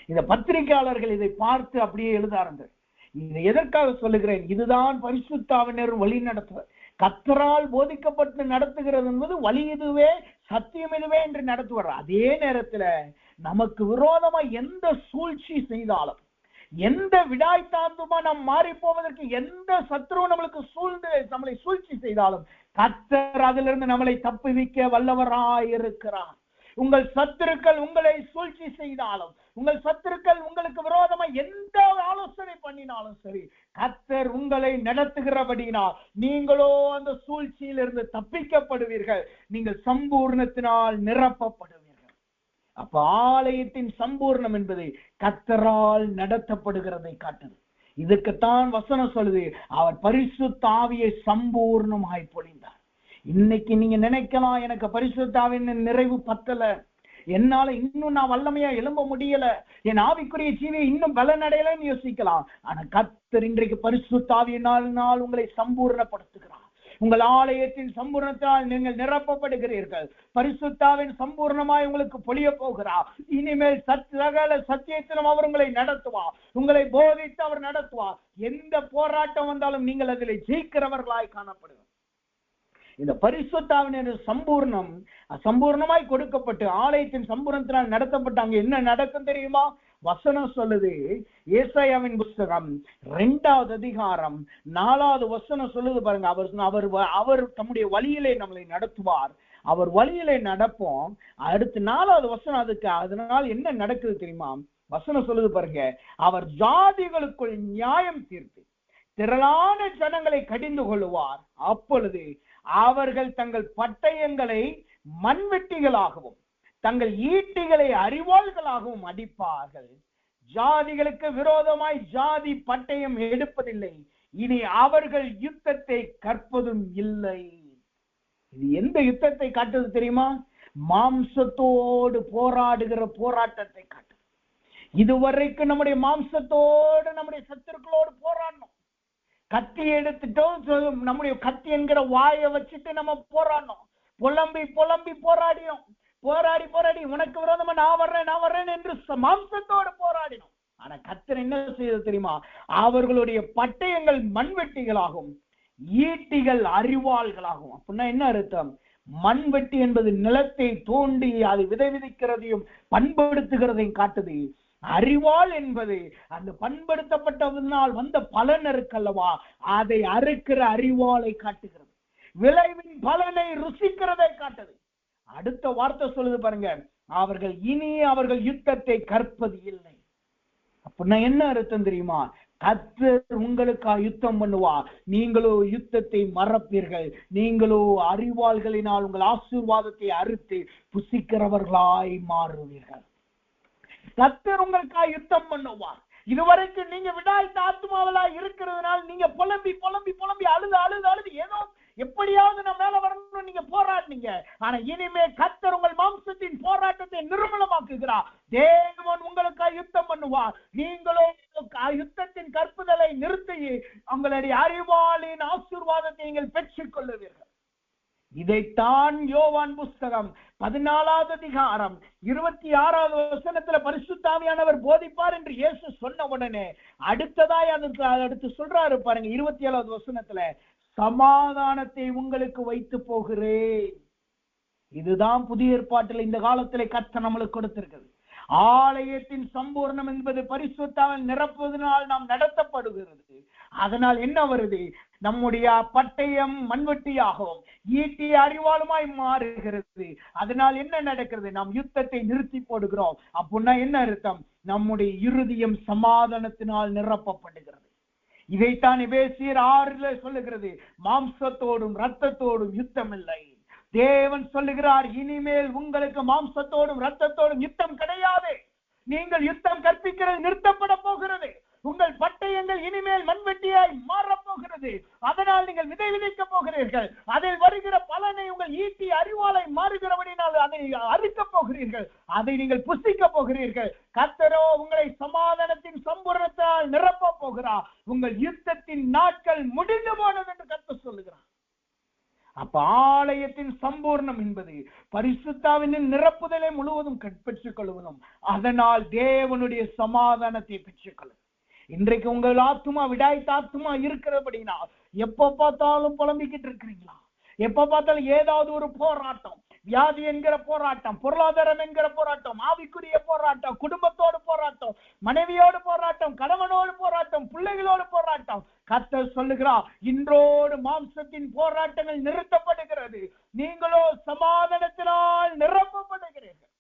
இந்த பத்திரிகையாளர்கள் இதை பார்த்து அப்படியே எழுத ஆரம்பித்தார். இதை எதற்காக சொல்லுகிறேன்? இதுதான் பரிசுத்த ஆவியானவர் வழி நடத்துவார். கர்த்தரால் போதிக்கப்பட்டு நடத்துகிறது என்பது வழி இதுவே, சத்தியம் இதுவே என்று நடத்துவார். அதே நேரத்துல நமக்கு விரோதமா எந்த சூழ்ச்சி செய்தாலும், எந்த விடாய்த்தாந்துமா நாம் மாறி போவதற்கு எந்த சத்ரு நம்மளுக்கு நம்மளை சூழ்ச்சி செய்தாலும் கர்த்தர் அதிலிருந்து நம்மளை தப்புவிக்க வல்லவராயிருக்கிறார். உங்கள் சத்துருக்கள் உங்களை சூழ்ச்சி செய்தாலும், உங்கள் சத்துருக்கள் உங்களுக்கு விரோதமா எந்த ஆலோசனை பண்ணினாலும் சரி, கர்த்தர் உங்களை நடத்துகிறபடினால் நீங்களோ அந்த சூழ்ச்சியிலிருந்து தப்பிக்கப்படுவீர்கள். நீங்கள் சம்பூர்ணத்தினால் நிரப்பப்படுவீர்கள். அப்ப ஆலயத்தின் சம்பூர்ணம் என்பது கர்த்தரால் நடத்தப்படுகிறதை காட்டுது. இதுக்குத்தான் வசனம் சொல்லுது, அவர் பரிசுத்த ஆவியை சம்பூர்ணமாய் பொழிந்தார். இன்னைக்கு நீங்க நினைக்கலாம், எனக்கு பரிசுத்த ஆவியின் நிறைவு பத்தல, என்னால இன்னும் நான் வல்லமையா எழும்ப முடியல, என் ஆவிக்குரிய ஜீவியை இன்னும் பலனடையலன்னு யோசிக்கலாம். ஆனா கர்த்தர் இன்றைக்கு பரிசுத்த ஆவியினால் உங்களை சம்பூர்ணப்படுத்துகிறார். உங்கள் ஆலயத்தின் சம்பூர்ணத்தால் நீங்கள் நிரப்பப்படுகிறீர்கள். பரிசுத்த ஆவியின் சம்பூர்ணமாய் உங்களுக்கு பொழிய போகிறார். இனிமேல் சகல சத்தியத்திலும் அவர் உங்களை நடத்துவார், உங்களை போதித்து அவர் நடத்துவார். எந்த போராட்டம் வந்தாலும் நீங்கள் அதில் ஜெயிக்கிறவர்களாய் காணப்படுவார். இந்த பரிசுத்த ஆவியானவர் சம்பூர்ணமாய் கொடுக்கப்பட்டு ஆலயத்தின் சம்பூர்ணத்தினால் நடத்தப்பட்டாங்க. என்ன நடக்கும் தெரியுமா? வசனம் சொல்லுது, ஏசாயாவின் புஸ்தகம் 2வது அதிகாரம் 4வது வசனம் சொல்லுது பாருங்க. அவர் தம்முடைய வழியிலே நம்மளை நடத்துவார், அவர் வழியிலே நடப்போம். அடுத்து 4வது வசனம் அதுக்கு. அதனால் என்ன நடக்குது தெரியுமா? வசனம் சொல்லுது பாருங்க, அவர் ஜாதிகளுக்குள் நியாயம் தீர்த்து திரளான ஜனங்களை கடிந்து கொள்ளுவார். அப்பொழுது அவர்கள் தங்கள் பட்டயங்களை மண்வெட்டிகளாகவும் தங்கள் ஈட்டிகளை அரிவாள்களாகவும் அடிப்பார்கள். ஜாதிகளுக்கு விரோதமாய் ஜாதி பட்டயம் எடுப்பதில்லை, இனி அவர்கள் யுத்தத்தை கற்பதும் இல்லை. இது எந்த யுத்தத்தை காட்டுது தெரியுமா? மாம்சத்தோடு போராடுகிற போராட்டத்தை காட்டுது. இதுவரைக்கும் நம்முடைய மாம்சத்தோடு நம்முடைய சத்துருக்களோடு போராடணும். கத்தி எடுத்துட்டோம், நம்முடைய கத்தி என்கிற வாயை வச்சுட்டு நம்ம போராடணும். புலம்பி போராடினோம், போராடி உனக்கு விரோதமா நான் வர்றேன் என்று மாம்சத்தோடு போராடினோம். ஆனா கர்த்தர் என்ன செய்தது தெரியுமா? அவர்களுடைய பட்டயங்கள் மண்வெட்டிகளாகும், ஈட்டிகள் அரிவாள்களாகும். அப்படின்னா என்ன அர்த்தம்? மண்வெட்டி என்பது நிலத்தை தோண்டி அது விதைவிதைக்கிறதையும் பண்படுத்துகிறதையும் காட்டுது. அறிவாள் என்பது அந்த பண்படுத்தப்பட்டதனால் வந்த பலன் இருக்கல்லவா, அதை அறுக்கிற அறிவாளை காட்டுகிறது, விளைவின் பலனை ருசிக்கிறதை காட்டுது. அடுத்த வார்த்தை சொல்லுது பாருங்க, அவர்கள் யுத்தத்தை கற்பது இல்லை. அப்படின்னா என்ன அர்த்தம் தெரியுமா? கர்த்தர் உங்களுக்கா யுத்தம் பண்ணுவார், நீங்களோ யுத்தத்தை மறப்பீர்கள். நீங்களோ அறிவாள்களினால் உங்கள் ஆசீர்வாதத்தை அறுத்து புசிக்கிறவர்களாய் மாறுவீர்கள். கர்த்தர் உங்களுக்கா யுத்தம் பண்ணுவார். இதுவரைக்கும் நீங்க விடாய்த்த ஆத்மாவலா இருக்கிறதுனால நீங்க புலம்பி அழுது ஏதோ எப்படியாவது நம்ம மேல வரணும் நீங்க போராடினீங்க. ஆனா இனிமே கர்த்தர் உங்கள் மாம்சத்தின் போராட்டத்தை நிர்மூலமாக்குகிறார். தேவன் உங்களுக்காக யுத்தம் பண்ணுவார். நீங்களோ யுத்தத்தின் கற்புதலை நிறுத்தி உங்களுடைய அறிவாளின் ஆசீர்வாதத்தை நீங்கள் பெற்றுக் கொள்ளுவீர்கள். இதைத்தான் யோவான் புஸ்தகம் 14வது அதிகாரம் 26வது வசனத்துல பரிசுத்த ஆவியானவர் போதிப்பார் என்று இயேசு சொன்ன உடனே அடுத்ததாய் அடுத்து சொல்றாரு பாருங்க, 27வது வசனத்துல, சமாதானத்தை உங்களுக்கு வைத்து போகிறேன். இதுதான் புதிய ஏற்பாட்டில் இந்த காலத்திலே கர்த்தர் நம்மளுக்கு கொடுத்திருக்கிறது. ஆலயத்தின் சம்பூர்ணம் என்பது பரிசுத்தாவின் நிரப்புவதனால் நாம் நடத்தப்படுகிறது. அதனால் என்ன வருது? நம்முடைய பட்டயம் மண்வெட்டியாகவும் ஈட்டி அறிவாளுமாய் மாறுகிறது. அதனால் என்ன நடக்கிறது? நாம் யுத்தத்தை நிறுத்தி போடுகிறோம். அப்படின்னா என்ன அர்த்தம்? நம்முடைய இருதயம் சமாதானத்தினால் நிரப்பப்படுகிறது. இதைத்தான் எபேசியர் 6 சொல்லுகிறது, மாம்சத்தோடும் இரத்தத்தோடும் யுத்தம் இல்லை, தேவன் சொல்லுகிறார், இனிமேல் உங்களுக்கு மாம்சத்தோடும் இரத்தத்தோடும் யுத்தம் கிடையாது. நீங்கள் யுத்தம் கற்பிக்கிறது நிறுத்தப்பட போகிறது. உங்கள் பட்டயங்கள் இனிமேல் மண்வெட்டியாய் மாறப்போகிறது. அதனால் நீங்கள் விதை விதைக்க போகிறீர்கள். அதில் வருகிற பலனை உங்கள் ஈட்டி அறிவாலை மாறுகிறபடினால் அதை அறுக்கப் போகிறீர்கள். அதை நீங்கள் புசிக்க போகிறீர்கள். கர்த்தரோ உங்களை சமாதானத்தின் சம்பூரணத்தால் நிரப்ப போகிறார். உங்கள் யுத்தத்தின் நாட்கள் முடிந்து போனது என்று கர்த்தர் சொல்லுகிறார். அப்ப ஆலயத்தின் சம்பூர்ணம் என்பது பரிசுத்தாவின் நிரப்புதலை முழுவதும் பெற்றுக் கொள்வதும், அதனால் தேவனுடைய சமாதானத்தை பெற்றுக்கொள்ளும். இன்றைக்கு உங்கள் ஆத்துமா விடாய்த்த ஆத்துமா இருக்கிறபடினா எப்ப பார்த்தாலும் புலம்பிக்கிட்டு இருக்கிறீங்களா? எப்ப பார்த்தாலும் ஏதாவது ஒரு போராட்டம், வியாதி என்கிற போராட்டம், பொருளாதாரம் என்கிற போராட்டம், ஆவிக்குரிய போராட்டம், குடும்பத்தோடு போராட்டம், மனைவியோடு போராட்டம், கணவனோடு போராட்டம், பிள்ளைகளோடு போராட்டம். கர்த்தர் சொல்லுகிறார், இன்றோடு மாம்சத்தின் போராட்டங்கள் நிறுத்தப்படுகிறது, நீங்களோ சமாதானத்தினால் நிரப்பப்படுகிறீர்கள்.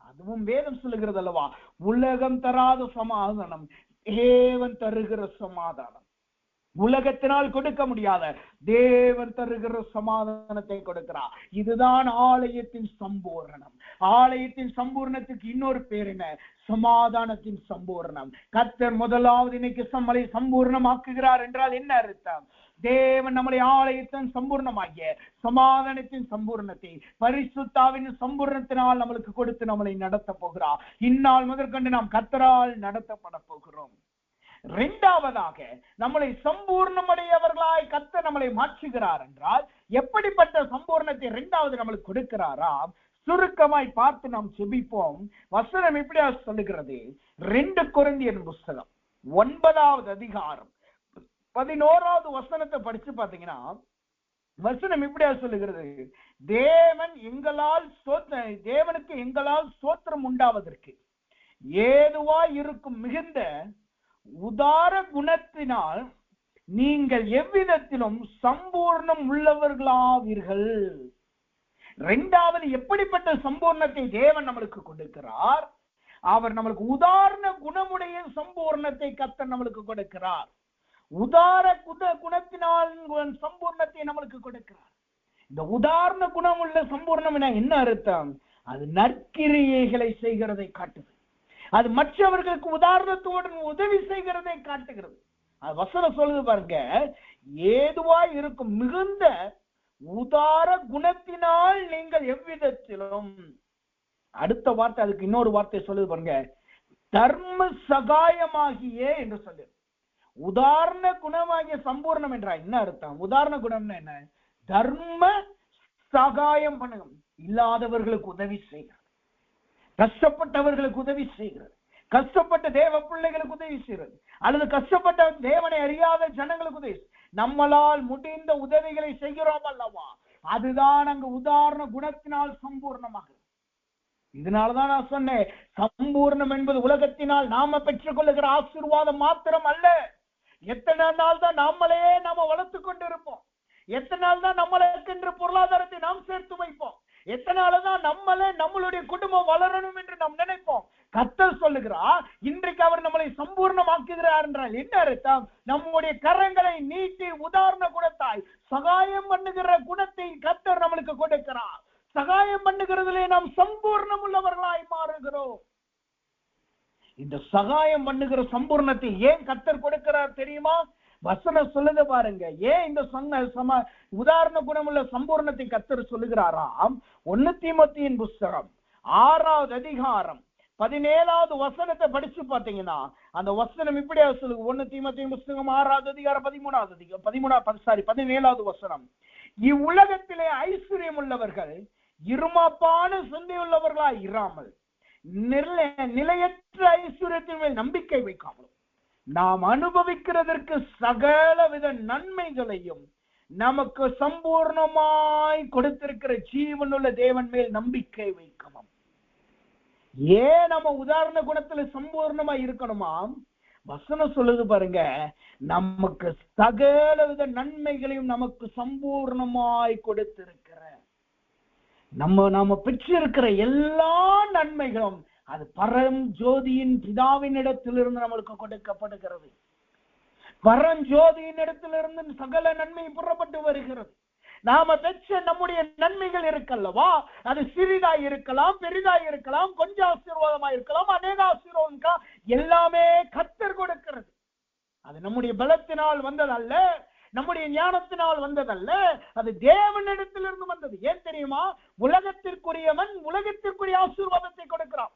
அதுவும் வேதம் சொல்லுகிறது அல்லவா, உலகம் தராத சமாதானம் தேவன் தருகிற சமாதானம். உலகத்தினால் கொடுக்க முடியாத தேவன் தருகிற சமாதானத்தை கொடுக்கிறார். இதுதான் ஆலயத்தின் சம்பூரணம். ஆலயத்தின் சம்பூர்ணத்துக்கு இன்னொரு பேர் என்ன? சமாதானத்தின் சம்பூர்ணம். கர்த்தர் முதலாவது இன்னைக்கு நம்மளை சம்பூர்ணமாக்குகிறார் என்றால் என்ன அர்த்தம்? தேவன் நம்முடைய ஆலயத்தின் சம்பூர்ணமாகிய சமாதானத்தின் சம்பூர்ணத்தை பரிசுத்தாவின் சம்பூர்ணத்தினால் நம்மளுக்கு கொடுத்து நம்மளை நடத்த போகிறார். இந்நாள் முதற்கொண்டு நாம் கர்த்தரால் நடத்தப்பட போகிறோம். இரண்டாவதாக, நம்மளை சம்பூர்ணமடையவர்களாய் கர்த்தர் நம்மளை மாற்றுகிறார் என்றால் எப்படிப்பட்ட சம்பூர்ணத்தை இரண்டாவது நம்மளுக்கு கொடுக்கிறாரா? சுருக்கமாய் பார்த்து நாம் செபிப்போம். வசனம் இப்படியா சொல்லுகிறது. 2 கொரிந்தியர் புஸ்தகம் 9வது அதிகாரம் 11வது வசனத்தை படிச்சு பாத்தீங்கன்னா வசனம் இப்படியா சொல்லுகிறது. தேவனுக்கு எங்களால் ஸ்தோத்திரம் உண்டாவதற்கு ஏதுவாய் இருக்கும் மிகுந்த உதார குணத்தினால் நீங்கள் எவ்விதத்திலும் சம்பூர்ணம் உள்ளவர்களாவீர்கள். இரண்டாவது, எப்படிப்பட்ட சம்பூர்ணத்தை தேவன் நம்மளுக்கு கொடுக்கிறார்? அவர் நம்மளுக்கு உதாரண குணமுடைய சம்பூர்ணத்தை கர்த்தர் நம்மளுக்கு கொடுக்கிறார். உதார குணத்தினால் சம்பூர்ணத்தை நம்மளுக்கு கொடுக்கிறார். இந்த உதாரண குணம் உள்ள சம்பூர்ணம் என்ன அர்த்தம்? அது நற்கிரியைகளை செய்கிறதை காட்டுது. அது மற்றவர்களுக்கு உதாரணத்தோடு உதவி செய்கிறதை காட்டுகிறது. அது வசனம் சொல்லுது பாருங்க, ஏதுவாய் இருக்கும் மிகுந்த உதார குணத்தினால் நீங்கள் எவ்விதத்திலும். அடுத்த வார்த்தை, அதுக்கு இன்னொரு வார்த்தை சொல்லுது பாருங்க, தர்ம சகாயமாகிய என்று சொல்லு. உதாரண குணமாகிய சம்பூர்ணம் என்றா என்ன அர்த்தம்? உதாரண குணம்னா என்ன? தர்ம சகாயம் பண்ணுங்க, இல்லாதவர்களுக்கு உதவி செய்கிறது, கஷ்டப்பட்டவர்களுக்கு உதவி செய்கிறது, கஷ்டப்பட்ட தேவ பிள்ளைகளுக்கு உதவி செய்கிறது, அல்லது கஷ்டப்பட்ட தேவனை அறியாத ஜனங்களுக்கு உதவி. நம்மளால் முடிந்த உதவிகளை செய்கிறோம் அல்லவா, அதுதான் அங்கு உதாரண குணத்தினால் சம்பூர்ணமாக. இதனாலதான் நான் சொன்னேன், சம்பூர்ணம் என்பது உலகத்தினால் நாம பெற்றுக் கொள்ளுகிற ஆசீர்வாதம் மாத்திரம் அல்ல. எத்தனை நாள் தான் நாம வளர்த்து கொண்டு இருப்போம்? எத்தனை நாள் தான் நம்மளுக்கு பொருளாதாரத்தை நாம் சேர்த்து வைப்போம்? எத்தனை நாள்தான் நம்மளுடைய குடும்பம் வளரணும் என்று நாம் நினைப்போம்? கர்த்தர் சொல்லுகிறார், இன்றைக்கு அவர் நம்மளை சம்பூர்ணமாக்குகிறார் என்றால் என்ன அர்த்தம்? நம்முடைய கரங்களை நீட்டி உதாரண குணத்தாய் சகாயம் பண்ணுகிற குணத்தை கர்த்தர் நம்மளுக்கு கொடுக்கிறார். சகாயம் பண்ணுகிறதுலே நாம் சம்பூர்ணம் உள்ளவர்களாய் மாறுகிறோம். இந்த சகாயம் பண்ணுகிற சம்பூர்ணத்தை ஏன் கர்த்தர் கொடுக்கிறார் தெரியுமா? வசனம் சொல்லுது பாருங்க. ஏன் இந்த உதாரண குணமுள்ள சம்பூர்ணத்தை கர்த்தர் சொல்லுகிறாராம்? 1 தீமோத்தேயின் புஸ்தகம் 6வது அதிகாரம் 17வது வசனத்தை படிச்சு பாத்தீங்கன்னா அந்த வசனம் இப்படியா சொல்லுங்க. 1 தீமோத்தேயின் புஸ்தகம் 6வது அதிகாரம் 17வது வசனம். இவ்வுலகத்திலே ஐஸ்வர்யம் உள்ளவர்கள் இருமாப்பான சிந்தை உள்ளவர்களாய் இராமல் நிலையற்ற ஐஸ்வர்யத்தின் மேல் நம்பிக்கை வைக்காமல் நாம் அனுபவிக்கிறதற்கு சகல வித நன்மைகளையும் நமக்கு சம்பூர்ணமாய் கொடுத்திருக்கிற ஜீவனுள்ள தேவன் மேல் நம்பிக்கை வைக்கவும். ஏன் நம்ம உதாரண குணத்துல சம்பூர்ணமாய் இருக்கணுமாம்? வசனம் சொல்லுது பாருங்க, நமக்கு சகல வித நன்மைகளையும் நமக்கு சம்பூர்ணமாய் கொடுத்திருக்கிற நாம பெற்றிருக்கிற எல்லா நன்மைகளும் அது பரம் ஜோதியின் பிதாவின் இடத்திலிருந்து நம்மளுக்கு கொடுக்கப்படுகிறது. பரம் ஜோதியின் இடத்திலிருந்து சகல நன்மை புறப்பட்டு வருகிறது. நாம பெற்ற நம்முடைய நன்மைகள் இருக்கல்லவா, அது சிறிதாய் இருக்கலாம், பெரிதாய் இருக்கலாம், கொஞ்சம் ஆசீர்வாதமா இருக்கலாம், அநேக ஆசீர்வாதம், எல்லாமே கர்த்தர் கொடுக்கிறது. அது நம்முடைய பலத்தினால் வந்ததல்ல, நம்முடைய ஞானத்தினால் வந்ததல்ல, அது தேவனிடத்திலிருந்து வந்தது. ஏன் தெரியுமா? உலகத்திற்குரியவன் உலகத்திற்குரிய ஆசீர்வாதத்தை கொடுக்கிறான்.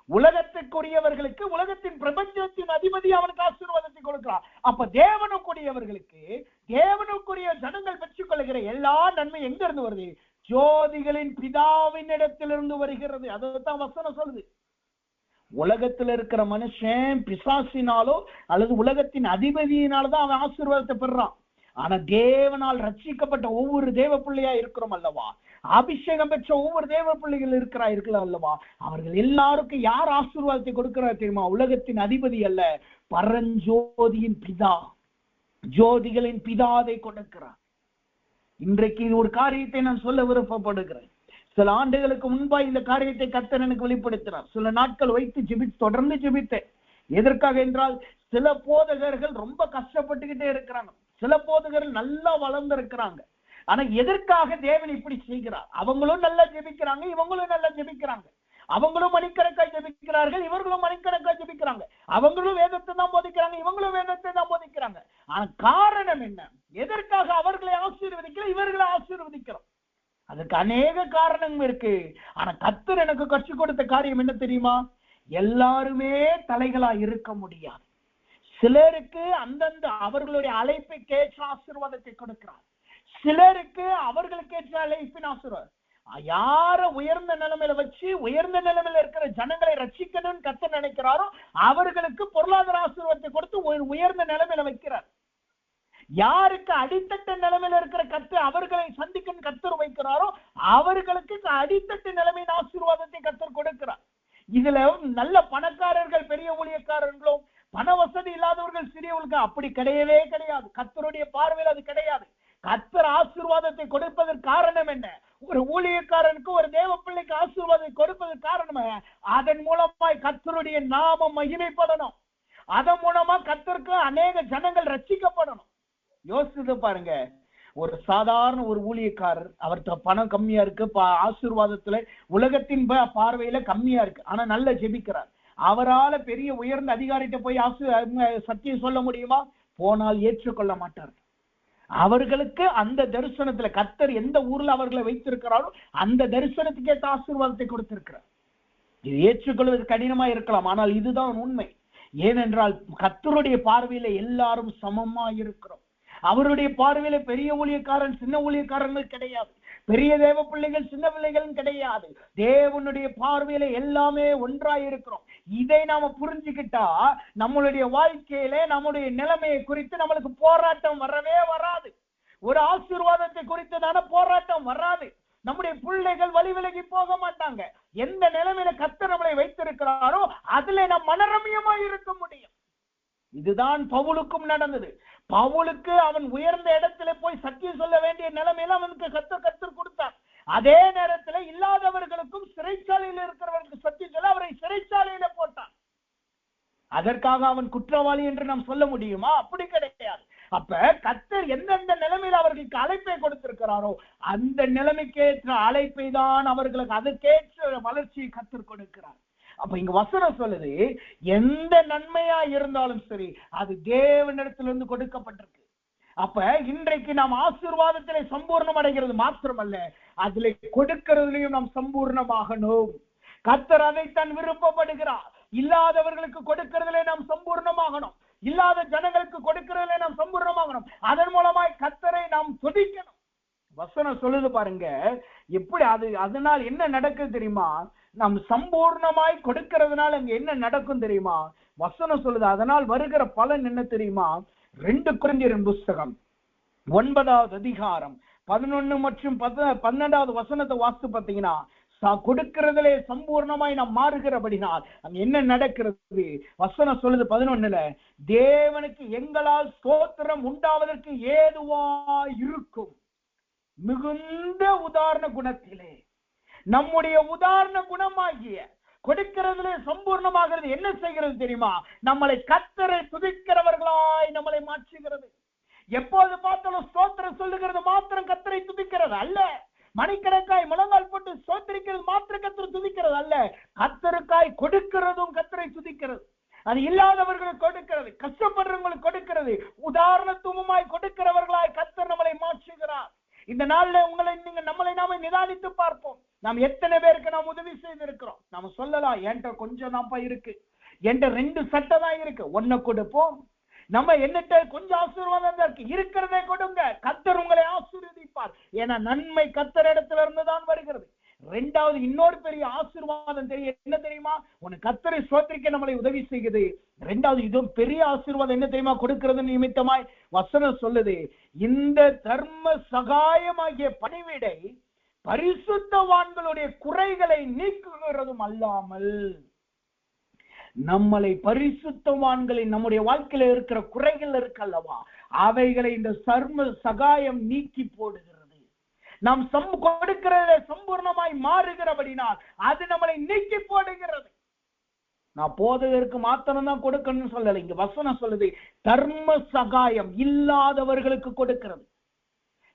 உலகத்திற்குரியவர்களுக்கு உலகத்தின் பிரபஞ்சத்தின் அதிபதி அவனுக்கு ஆசீர்வாதத்தை கொடுக்கிறான். அப்ப தேவனுக்குரியவர்களுக்கு தேவனுக்குரிய ஜனங்கள் பெற்றுக் கொள்கிற எல்லா நன்மை எங்க இருந்து வருது? ஜோதிகளின் பிதாவின் இடத்திலிருந்து வருகிறது. அதுதான் வசனம் சொல்லுது. உலகத்தில் இருக்கிற மனுஷன் பிசாசினாலோ அல்லது உலகத்தின் அதிபதியினால்தான் அவன் ஆசீர்வாதத்தை பெறான். ஆனா தேவனால் ரட்சிக்கப்பட்ட ஒவ்வொரு தேவ பிள்ளையா இருக்கிறோம் அல்லவா, அபிஷேகம் பெற்ற ஒவ்வொரு தேவ பிள்ளைகள் இருக்கலாம் அல்லவா, அவர்கள் எல்லாருக்கும் யார் ஆசீர்வாதத்தை கொடுக்கிறார் தெரியுமா? உலகத்தின் அதிபதி அல்ல, பரஞ்சோதியின் பிதா, ஜோதிகளின் பிதா அதை கொடுக்கிறார். இன்றைக்கு ஒரு காரியத்தை நான் சொல்ல விருப்பப்படுகிறேன். சில ஆண்டுகளுக்கு முன்பா இந்த காரியத்தை கர்த்தர் எனக்கு வெளிப்படுத்தினார். சில நாட்கள் வைத்து தொடர்ந்து ஜெபித்தேன். எதற்காக என்றால், சில போதகர்கள் ரொம்ப கஷ்டப்பட்டுக்கிட்டே இருக்கிறாங்க, சில போதகர்கள் நல்லா வளர்ந்து இருக்கிறாங்க. ஆனா எதற்காக தேவன் இப்படி செய்கிறார்? அவங்களும் நல்லா ஜெபிக்கிறாங்க, இவங்களும் நல்லா ஜெபிக்கிறாங்க, அவங்களும் மணிக்கணக்காய் ஜெபிக்கிறார்கள், இவர்களும் மணிக்கணக்காய் ஜெபிக்கிறாங்க, அவங்களும் வேதத்தை தான் போதிக்கிறாங்க, இவங்களும் வேதத்தை தான் போதிக்கிறாங்க. ஆனா காரணம் என்ன? எதற்காக அவர்களை ஆசீர்வதிக்கல, இவர்களை ஆசீர்வதிக்கிறோம்? அதுக்கு அநேக காரணங்கள் இருக்கு. ஆனா கர்த்தர் எனக்கு கற்றுக் கொடுத்த காரியம் என்ன தெரியுமா? எல்லாருமே தலைகளா இருக்க முடியாது. சிலருக்கு அந்தந்த அவர்களுடைய அழைப்பை கேட்ட ஆசீர்வாதத்தை கொடுக்கிறார், சிலருக்கு அவர்களுக்கு ஏற்ற அழைப்பின் ஆசீர்வாதம். யார உயர்ந்த நிலைமையில வச்சு உயர்ந்த நிலைமையில இருக்கிற ஜனங்களை ரட்சிக்கணும்னு கர்த்தர் நினைக்கிறாரோ அவர்களுக்கு பொருளாதார ஆசீர்வாதத்தை கொடுத்து உயர்ந்த நிலைமையில வைக்கிறார். யாருக்கு அடித்தட்ட நிலைமையில இருக்கிற கர்த்தர் அவர்களை சந்திக்கும் கர்த்தர் வைக்கிறாரோ அவர்களுக்கு அடித்தட்டு நிலைமையின் ஆசீர்வாதத்தை கர்த்தர் கொடுக்கிறார். இதுல நல்ல பணக்காரர்கள் பெரிய ஊழியக்காரர்களும் பண வசதி இல்லாதவர்கள் சிறியவர்களுக்கு அப்படி கிடையவே கிடையாது. கர்த்தருடைய பார்வையில் அது கிடையாது. கர்த்தர் ஆசீர்வாதத்தை கொடுப்பதற்கு காரணம் என்ன? ஒரு ஊழியக்காரனுக்கு ஒரு தேவ பிள்ளைக்கு ஆசீர்வாதத்தை கொடுப்பதற்கு காரணம் அதன் மூலமாய் கர்த்தருடைய நாமம் மகிமைப்படணும், அதன் மூலமா கர்த்தருக்கு அநேக ஜனங்கள் ரட்சிக்கப்படணும். யோசித்து பாருங்க, ஒரு சாதாரண ஒரு ஊழியக்காரர், அவர்கிட்ட பணம் கம்மியா இருக்கு, ஆசீர்வாதத்துல உலகத்தின் பார்வையில கம்மியா இருக்கு, ஆனா நல்ல ஜெபிக்கிறார். அவரால பெரிய உயர்ந்த அதிகாரிட்ட போய் சத்தியம் சொல்ல முடியுமா? போனால் ஏற்றுக்கொள்ள மாட்டார். அவர்களுக்கு அந்த தரிசனத்துல கர்த்தர் எந்த ஊர்ல அவர்களை வைத்திருக்கிறாரோ அந்த தரிசனத்துக்கு ஏற்ற ஆசீர்வாதத்தை கொடுத்திருக்கிறார். இது ஏற்றுக்கொள்வது கடினமா இருக்கலாம், ஆனால் இதுதான் உண்மை. ஏனென்றால் கர்த்தருடைய பார்வையில எல்லாரும் சமமா இருக்கிறோம். அவருடைய பார்வையில பெரிய ஊழியக்காரன் சின்ன ஊழியக்காரர்கள் கிடையாது, பெரிய தேவ பிள்ளைகள் சின்ன பிள்ளைகளும் கிடையாது. தேவனுடைய பார்வையில எல்லாமே ஒன்றாய் இருக்கிறோம். இதை நாம புரிஞ்சுக்கிட்டா நம்மளுடைய வாழ்க்கையில நம்முடைய நிலைமையை குறித்து நம்மளுக்கு போராட்டம் வரவே வராது. ஒரு ஆசீர்வாதத்தை குறித்ததான போராட்டம் வராது. நம்முடைய பிள்ளைகள் வழி விலகி போக மாட்டாங்க. எந்த நிலைமையில கர்த்தர் நம்மளை வைத்திருக்கிறாரோ அதுல நாம் மனரமியமா இருக்க முடியும். இதுதான் பவுலுக்கும் நடந்தது. பவுலுக்கு அவன் உயர்ந்த இடத்துல போய் சத்தியம் சொல்ல வேண்டிய நிலைமையில அவனுக்கு கர்த்தர் கொடுத்தார். அதே நேரத்தில் இல்லாதவர்களுக்கும் சிறைச்சாலையில் இருக்கிறவர்களுக்கு சத்தியம் சொல்ல அவரை சிறைச்சாலையில போட்டான். அதற்காக அவன் குற்றவாளி என்று நாம் சொல்ல முடியுமா? அப்படி கிடையாது. அப்ப கர்த்தர் எந்தெந்த நிலைமையில அவர்களுக்கு அழைப்பை கொடுத்திருக்கிறாரோ அந்த நிலைமைக்கேற்ற அழைப்பை தான் அவர்களுக்கு அதற்கேற்ற வளர்ச்சியை கர்த்தர் கொடுக்கிறார். அப்ப இங்க வசனம் சொல்லுது, எந்த நன்மையா இருந்தாலும் சரி அது தேவனிடத்திலிருந்து கொடுக்கப்பட்டிருக்கு. அப்ப இன்றைக்கு நாம் ஆசீர்வாதத்திலே சம்பூர்ணம் அடைகிறது மாத்திரமல்ல, அதுல கொடுக்கிறதுலையும் நாம் சம்பூர்ணமாகணும். கர்த்தர் அதைத்தான் விருப்பப்படுகிறார். இல்லாதவர்களுக்கு கொடுக்கிறதுலே நாம் சம்பூர்ணமாகணும், இல்லாத ஜனங்களுக்கு கொடுக்கிறதுலே நாம் சம்பூர்ணமாகணும். அதன் மூலமாய் கர்த்தரை நாம் துதிக்கணும். வசனம் சொல்லுது பாருங்க எப்படி. அதனால் என்ன நடக்குது தெரியுமா? நாம் சம்பூர்ணமாய் கொடுக்கிறதுனால அங்க என்ன நடக்கும் தெரியுமா? வசனம் சொல்லுது, அதனால் வருகிற பலன் என்ன தெரியுமா? 2 கொரிந்தியர் புஸ்தகம் 9வது அதிகாரம் 11 மற்றும் 12வது வசனத்தை வாசித்து பார்த்தீங்கன்னா, கொடுக்கிறதுலே சம்பூர்ணமாய் நாம் மாறுகிறபடினால் அங்க என்ன நடக்கிறது? வசனம் சொல்லுது 11ல, தேவனுக்கு எங்களால் ஸ்தோத்திரம் உண்டாவதற்கு ஏதுவாய் இருக்கும் மிகுந்த உதாரண குணத்திலே. நம்முடைய உதாரண குணமாகிய கொடுக்கிறதுல சம்பூர்ணமாகிறது என்ன செய்கிறது தெரியுமா? நம்மளை கர்த்தரை துதிக்கிறவர்களாய் நம்மளை மாற்றுகிறது. எப்போது பார்த்தாலும் ஸ்தோத்திரம் சொல்லுகிறது மாத்திரம் கர்த்தரை துதிக்கிறது அல்ல, மணிக்கணக்காய் முழங்கால் போட்டு ஸ்தோத்திரிக்கிறது மாத்திரம் கர்த்தரை துதிக்கிறது அல்ல, கர்த்தருக்காய் கொடுக்கிறதும் கர்த்தரை துதிக்கிறது. அது இல்லாதவர்களுக்கு கொடுக்கிறது, கஷ்டப்படுறவங்களுக்கு கொடுக்கிறது, உதாரணத்துவமாய் கொடுக்கிறவர்களாய் கர்த்தர் நம்மளை மாற்றுகிறார். இந்த நாள்ல நம்மளை நாம நிதானித்து பார்ப்போம். நாம் எத்தனை பேருக்கு நாம் உதவி செய்திருக்கிறோம்? நாம சொல்லலாம், என்கிட்ட கொஞ்சம் தான்ப்பா இருக்கு, என்கிட்ட 2 சட்டை தான் இருக்கு, ஒன்ன கொடுப்போம். நம்ம என்னட்ட கொஞ்சம் ஆசீர்வாதம் தான் இருக்கு, இருக்கிறதே கொடுங்க, கர்த்தர் உங்களை ஆசீர்வதிப்பார். ஏன்னா நன்மை கர்த்தர் இடத்துல இருந்துதான் வருகிறது. 2வது இன்னொரு பெரிய ஆசீர்வாதம் என்ன தெரியுமா? உனக்கு கர்த்தரை ஸ்தோத்திரிக்க நம்மளை உதவி செய்யுது. 2வது இதுவும் பெரிய ஆசீர்வாதம் என்ன தெரியுமா? கொடுக்கிறது நிமித்தமாய் வசனம் சொல்லுது, இந்த தர்ம சகாயமாகிய பணிவிடை பரிசுத்தவான்களுடைய குறைகளை நீக்குகிறதும் அல்லாமல், நம்மளை பரிசுத்தவான்களை நம்முடைய வாழ்க்கையில இருக்கிற குறைகள் இருக்கல்லவா, அவைகளை இந்த தர்ம சகாயம் நீக்கி போடுகிறது. நாம் கொடுக்கிறத சம்பூர்ணமாய் மாறுகிறபடினால் அது நம்மளை நீக்கி போடுகிறது. நான் போதகருக்கு மாத்திரம் தான் கொடுக்கணும்னு சொல்லல, இங்க வசனம் சொல்லுது தர்ம சகாயம் இல்லாதவர்களுக்கு கொடுக்கிறது.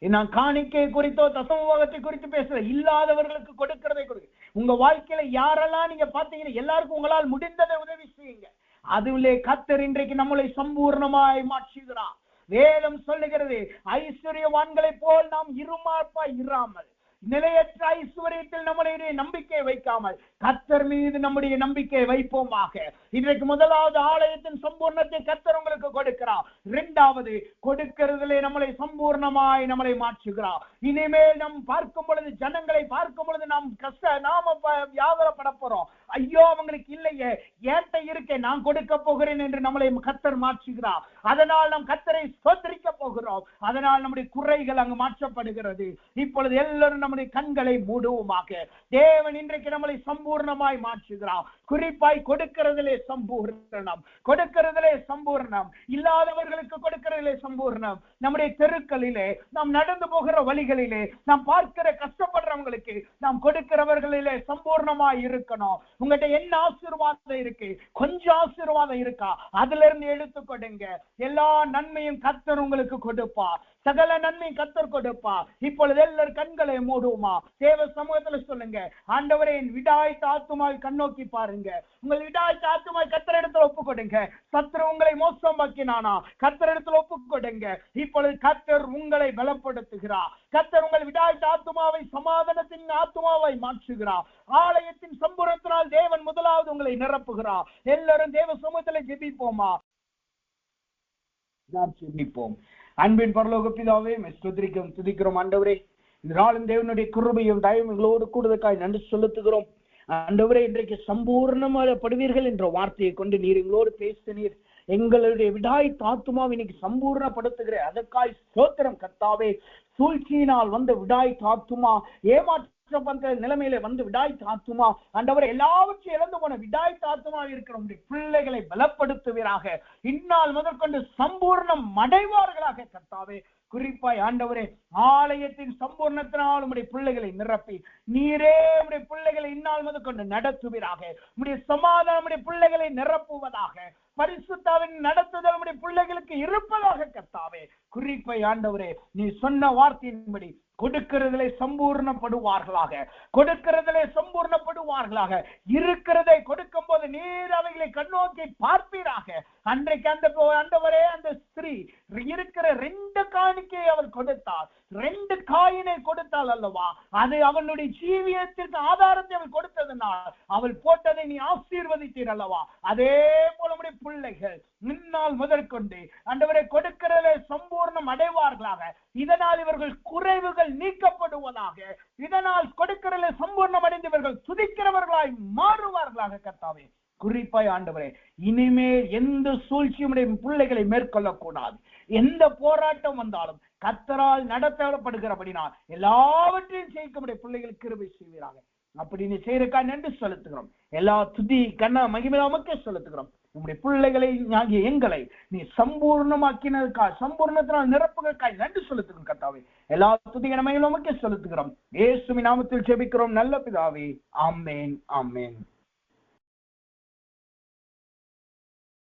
நான் காணிக்கை குறித்தோ தசமபாகத்தை குறித்து பேசுறேன், இல்லாதவர்களுக்கு கொடுக்கிறதை கொடுங்க. உங்க வாழ்க்கையில யாரெல்லாம் நீங்க பாத்தீங்கன்னா எல்லாருக்கும் உங்களால் முடிந்ததை உதவி செய்யுங்க. அதுவிலே கர்த்தர் இன்றைக்கு நம்மளை சம்பூர்ணமாய் மாற்றுகிறார். வேதம் சொல்லுகிறது, ஐஸ்வர்யவான்களை போல் நாம் இருமாப்பாய் இராமல், நிலையற்ற ஐஸ்வர்யத்தில் நம்முடைய நம்பிக்கை வைக்காமல் கர்த்தர் மீது நம்முடைய நம்பிக்கை வைப்போமாக. இன்றைக்கு முதலாவது ஆலயத்தின் சம்பூர்ணத்தை கர்த்தர் உங்களுக்கு கொடுக்கிறார். 2வது கொடுக்கிறதிலே நம்மளை சம்பூர்ணமாய் நம்மளை மாற்றுகிறார். இனிமேல் நாம் பார்க்கும் பொழுது, ஜனங்களை பார்க்கும் பொழுது நாம் நாம வியாகுலப்பட போறோம், ஐயோ அவங்களுக்கு இல்லையே, ஏன்ட்ட இருக்கே, நான் கொடுக்க போகிறேன் என்று நம்மளை கர்த்தர் மாற்றுகிறார். அதனால் நாம் கர்த்தரை ஸ்தோத்திரிக்க போகிறோம். அதனால் நம்முடைய குறைகள் அங்கு மாற்றப்படுகிறது. இப்பொழுது எல்லாரும் நம்முடைய கண்களை மூடுவோமாக. தேவன் இன்றைக்கு நம்மளை சம்பூர்ணமாய் மாற்றுகிறார். குறிப்பாய் கொடுக்கிறதிலே சம்பூர்ணம், கொடுக்கிறதிலே சம்பூர்ணம், இல்லாதவர்களுக்கு கொடுக்கிறதிலே சம்பூர்ணம். நம்முடைய தெருக்களிலே, நாம் நடந்து போகிற வழிகளிலே, நாம் பார்க்கிற கஷ்டப்படுறவங்களுக்கு நாம் கொடுக்கிறவர்களிலே சம்பூர்ணமாய் இருக்கணும். உங்கள்கிட்ட என்ன ஆசீர்வாதம் இருக்கு? கொஞ்சம் ஆசீர்வாதம் இருக்கா? அதுல இருந்து எடுத்து கொடுங்க. எல்லா நன்மையும் கர்த்தர் உங்களுக்கு கொடுப்பா, சகல நன்மையும் கர்த்தர் கொடுப்பா. இப்பொழுது எல்லாரும் கண்களை மூடுவோமா? தேவ சமூகத்துல சொல்லுங்க, ஆண்டவரே என் விடாய் ஆத்துமாவை கண்ணோக்கி பாருங்க. உங்கள் விடாய் ஆத்துமாவை கர்த்தர் இடத்துல ஒப்பு கொடுங்க. சத்துரு உங்களை மோசம் பாக்கினானா கர்த்தர் இடத்துல ஒப்பு கொடுங்க. இப்பொழுது கர்த்தர் உங்களை பலப்படுத்துகிறார். கர்த்தர் உங்கள் விடாய் ஆத்துமாவை சமாதானத்தின் ஆத்துமாவை மாற்றுகிறார். ஆலயத்தின் சம்பூரணத்தினால் தேவன் முதலாவது உங்களை நிரப்புகிறார். எல்லாரும் தேவ சமூகத்துல ஜெபிப்போமா? நாம் ஜெபிப்போம். அன்பின் பரலோக பிதாவே, ஸ்தோத்திரிக்கிறோம், துதிக்கிறோம். ஆண்டவரே, இந்த நாளும் தேவனுடைய கிருபையும் தயவும் எங்களோடு கூடுதற்காய் நன்றி செலுத்துகிறோம். ஆண்டவரே, இன்றைக்கு சம்பூர்ணமாக படுவீர்கள் என்ற வார்த்தையை கொண்டு நீர் எங்களோடு பேசினீர். எங்களுடைய விடாய் ஆத்துமாவை இன்னைக்கு சம்பூர்ணப்படுத்துகிற அதற்காய் ஸ்தோத்திரம் கர்த்தாவே. சூழ்ச்சியினால் வந்த விடாய் ஆத்துமா, ஏமாற்ற நிலைமையில வந்து விடாய் ஆத்துமா, ஆண்டவரே எல்லாவற்றையும் இழந்து போன விடாய் ஆத்துமா இருக்கிற உங்களுடைய பிள்ளைகளை பலப்படுத்துவீராக. இந்நாள் முதற்கொண்டு சம்பூர்ணம் அடைவார்களாக கர்த்தாவே. குறிப்பாய் ஆண்டவரே, ஆலயத்தின் சம்பூர்ணத்தினால் உடைய பிள்ளைகளை நிரப்பி நீரே உடைய பிள்ளைகளை இந்நாள் முதற்கொண்டு நடத்துவீராக. உடைய சமாதானம் உடைய பிள்ளைகளை நிரப்புவதாக. பரிசுத்தாவின் நடத்துதல் உடைய பிள்ளைகளுக்கு இருப்பதாக கர்த்தாவே. குறிப்பை ஆண்டவரே, நீ சொன்ன வார்த்தையின்படி கொடுக்கிறதிலே சம்பூர்ணப்படுவார்களாக, கொடுக்கிறதிலே சம்பூர்ணப்படுவார்களாக. இருக்கிறதை கொடுக்கும் போது நீர் அவைகளை கண்ணோக்கி பார்ப்பீராக. அன்றைக்கு ஆண்டவரே, அந்த ஸ்திரீ இருக்கிற 2 காணிக்கையை அவள் கொடுத்தாள், 2 காயினை கொடுத்தாள் அல்லவா? அது அவனுடைய ஜீவியத்திற்கு ஆதாரத்தை அவள் கொடுத்ததனால் அவள் போட்டதை நீ ஆசீர்வதித்தீர் அல்லவா? அதே போல உடைய பிள்ளைகள் முன்னால் முதற்கொண்டு ஆண்டவரை கொடுக்கிறதை சம்பூர்ணம் அடைவார்களாக. இதனால் இவர்கள் குறைவுகள் நீக்கப்படுவதாக. இதனால் கொடுக்கிறதை சம்பூர்ணம் அடைந்தவர்கள் துதிக்கிறவர்களாய் மாறுவார்களாக கர்த்தாவே. குறிப்பாய் ஆண்டவரே, இனிமேல் எந்த சூழ்ச்சியும் பிள்ளைகளை மேற்கொள்ளக்கூடாது. எந்த போராட்டம் வந்தாலும் கர்த்தரால் நடத்தப்படுகிறபடினால் எல்லாவற்றையும் ஜெயிக்க பிள்ளைகளுக்கு கிருபை செய்வீராக. அப்படி நீ செய்யறக்கா நன்றி செலுத்துகிறோம். எல்லா துதி கண்ண மகிமையாமக்கே செலுத்துகிறோம். உங்களுடைய பிள்ளைகளை எங்களை நீ சம்பூர்ணமாக்கினதுக்காக, சம்பூர்ணத்தினால் நிரப்புகளுக்காய் நன்றி செலுத்துகிறோம் கர்த்தாவே. எல்லா துதி கண்ண மகிமையாமக்கே செலுத்துகிறோம். இயேசுவின் நாமத்தில் ஜெபிக்கிறோம் நல்ல பிதாவே. ஆமென், ஆமென்.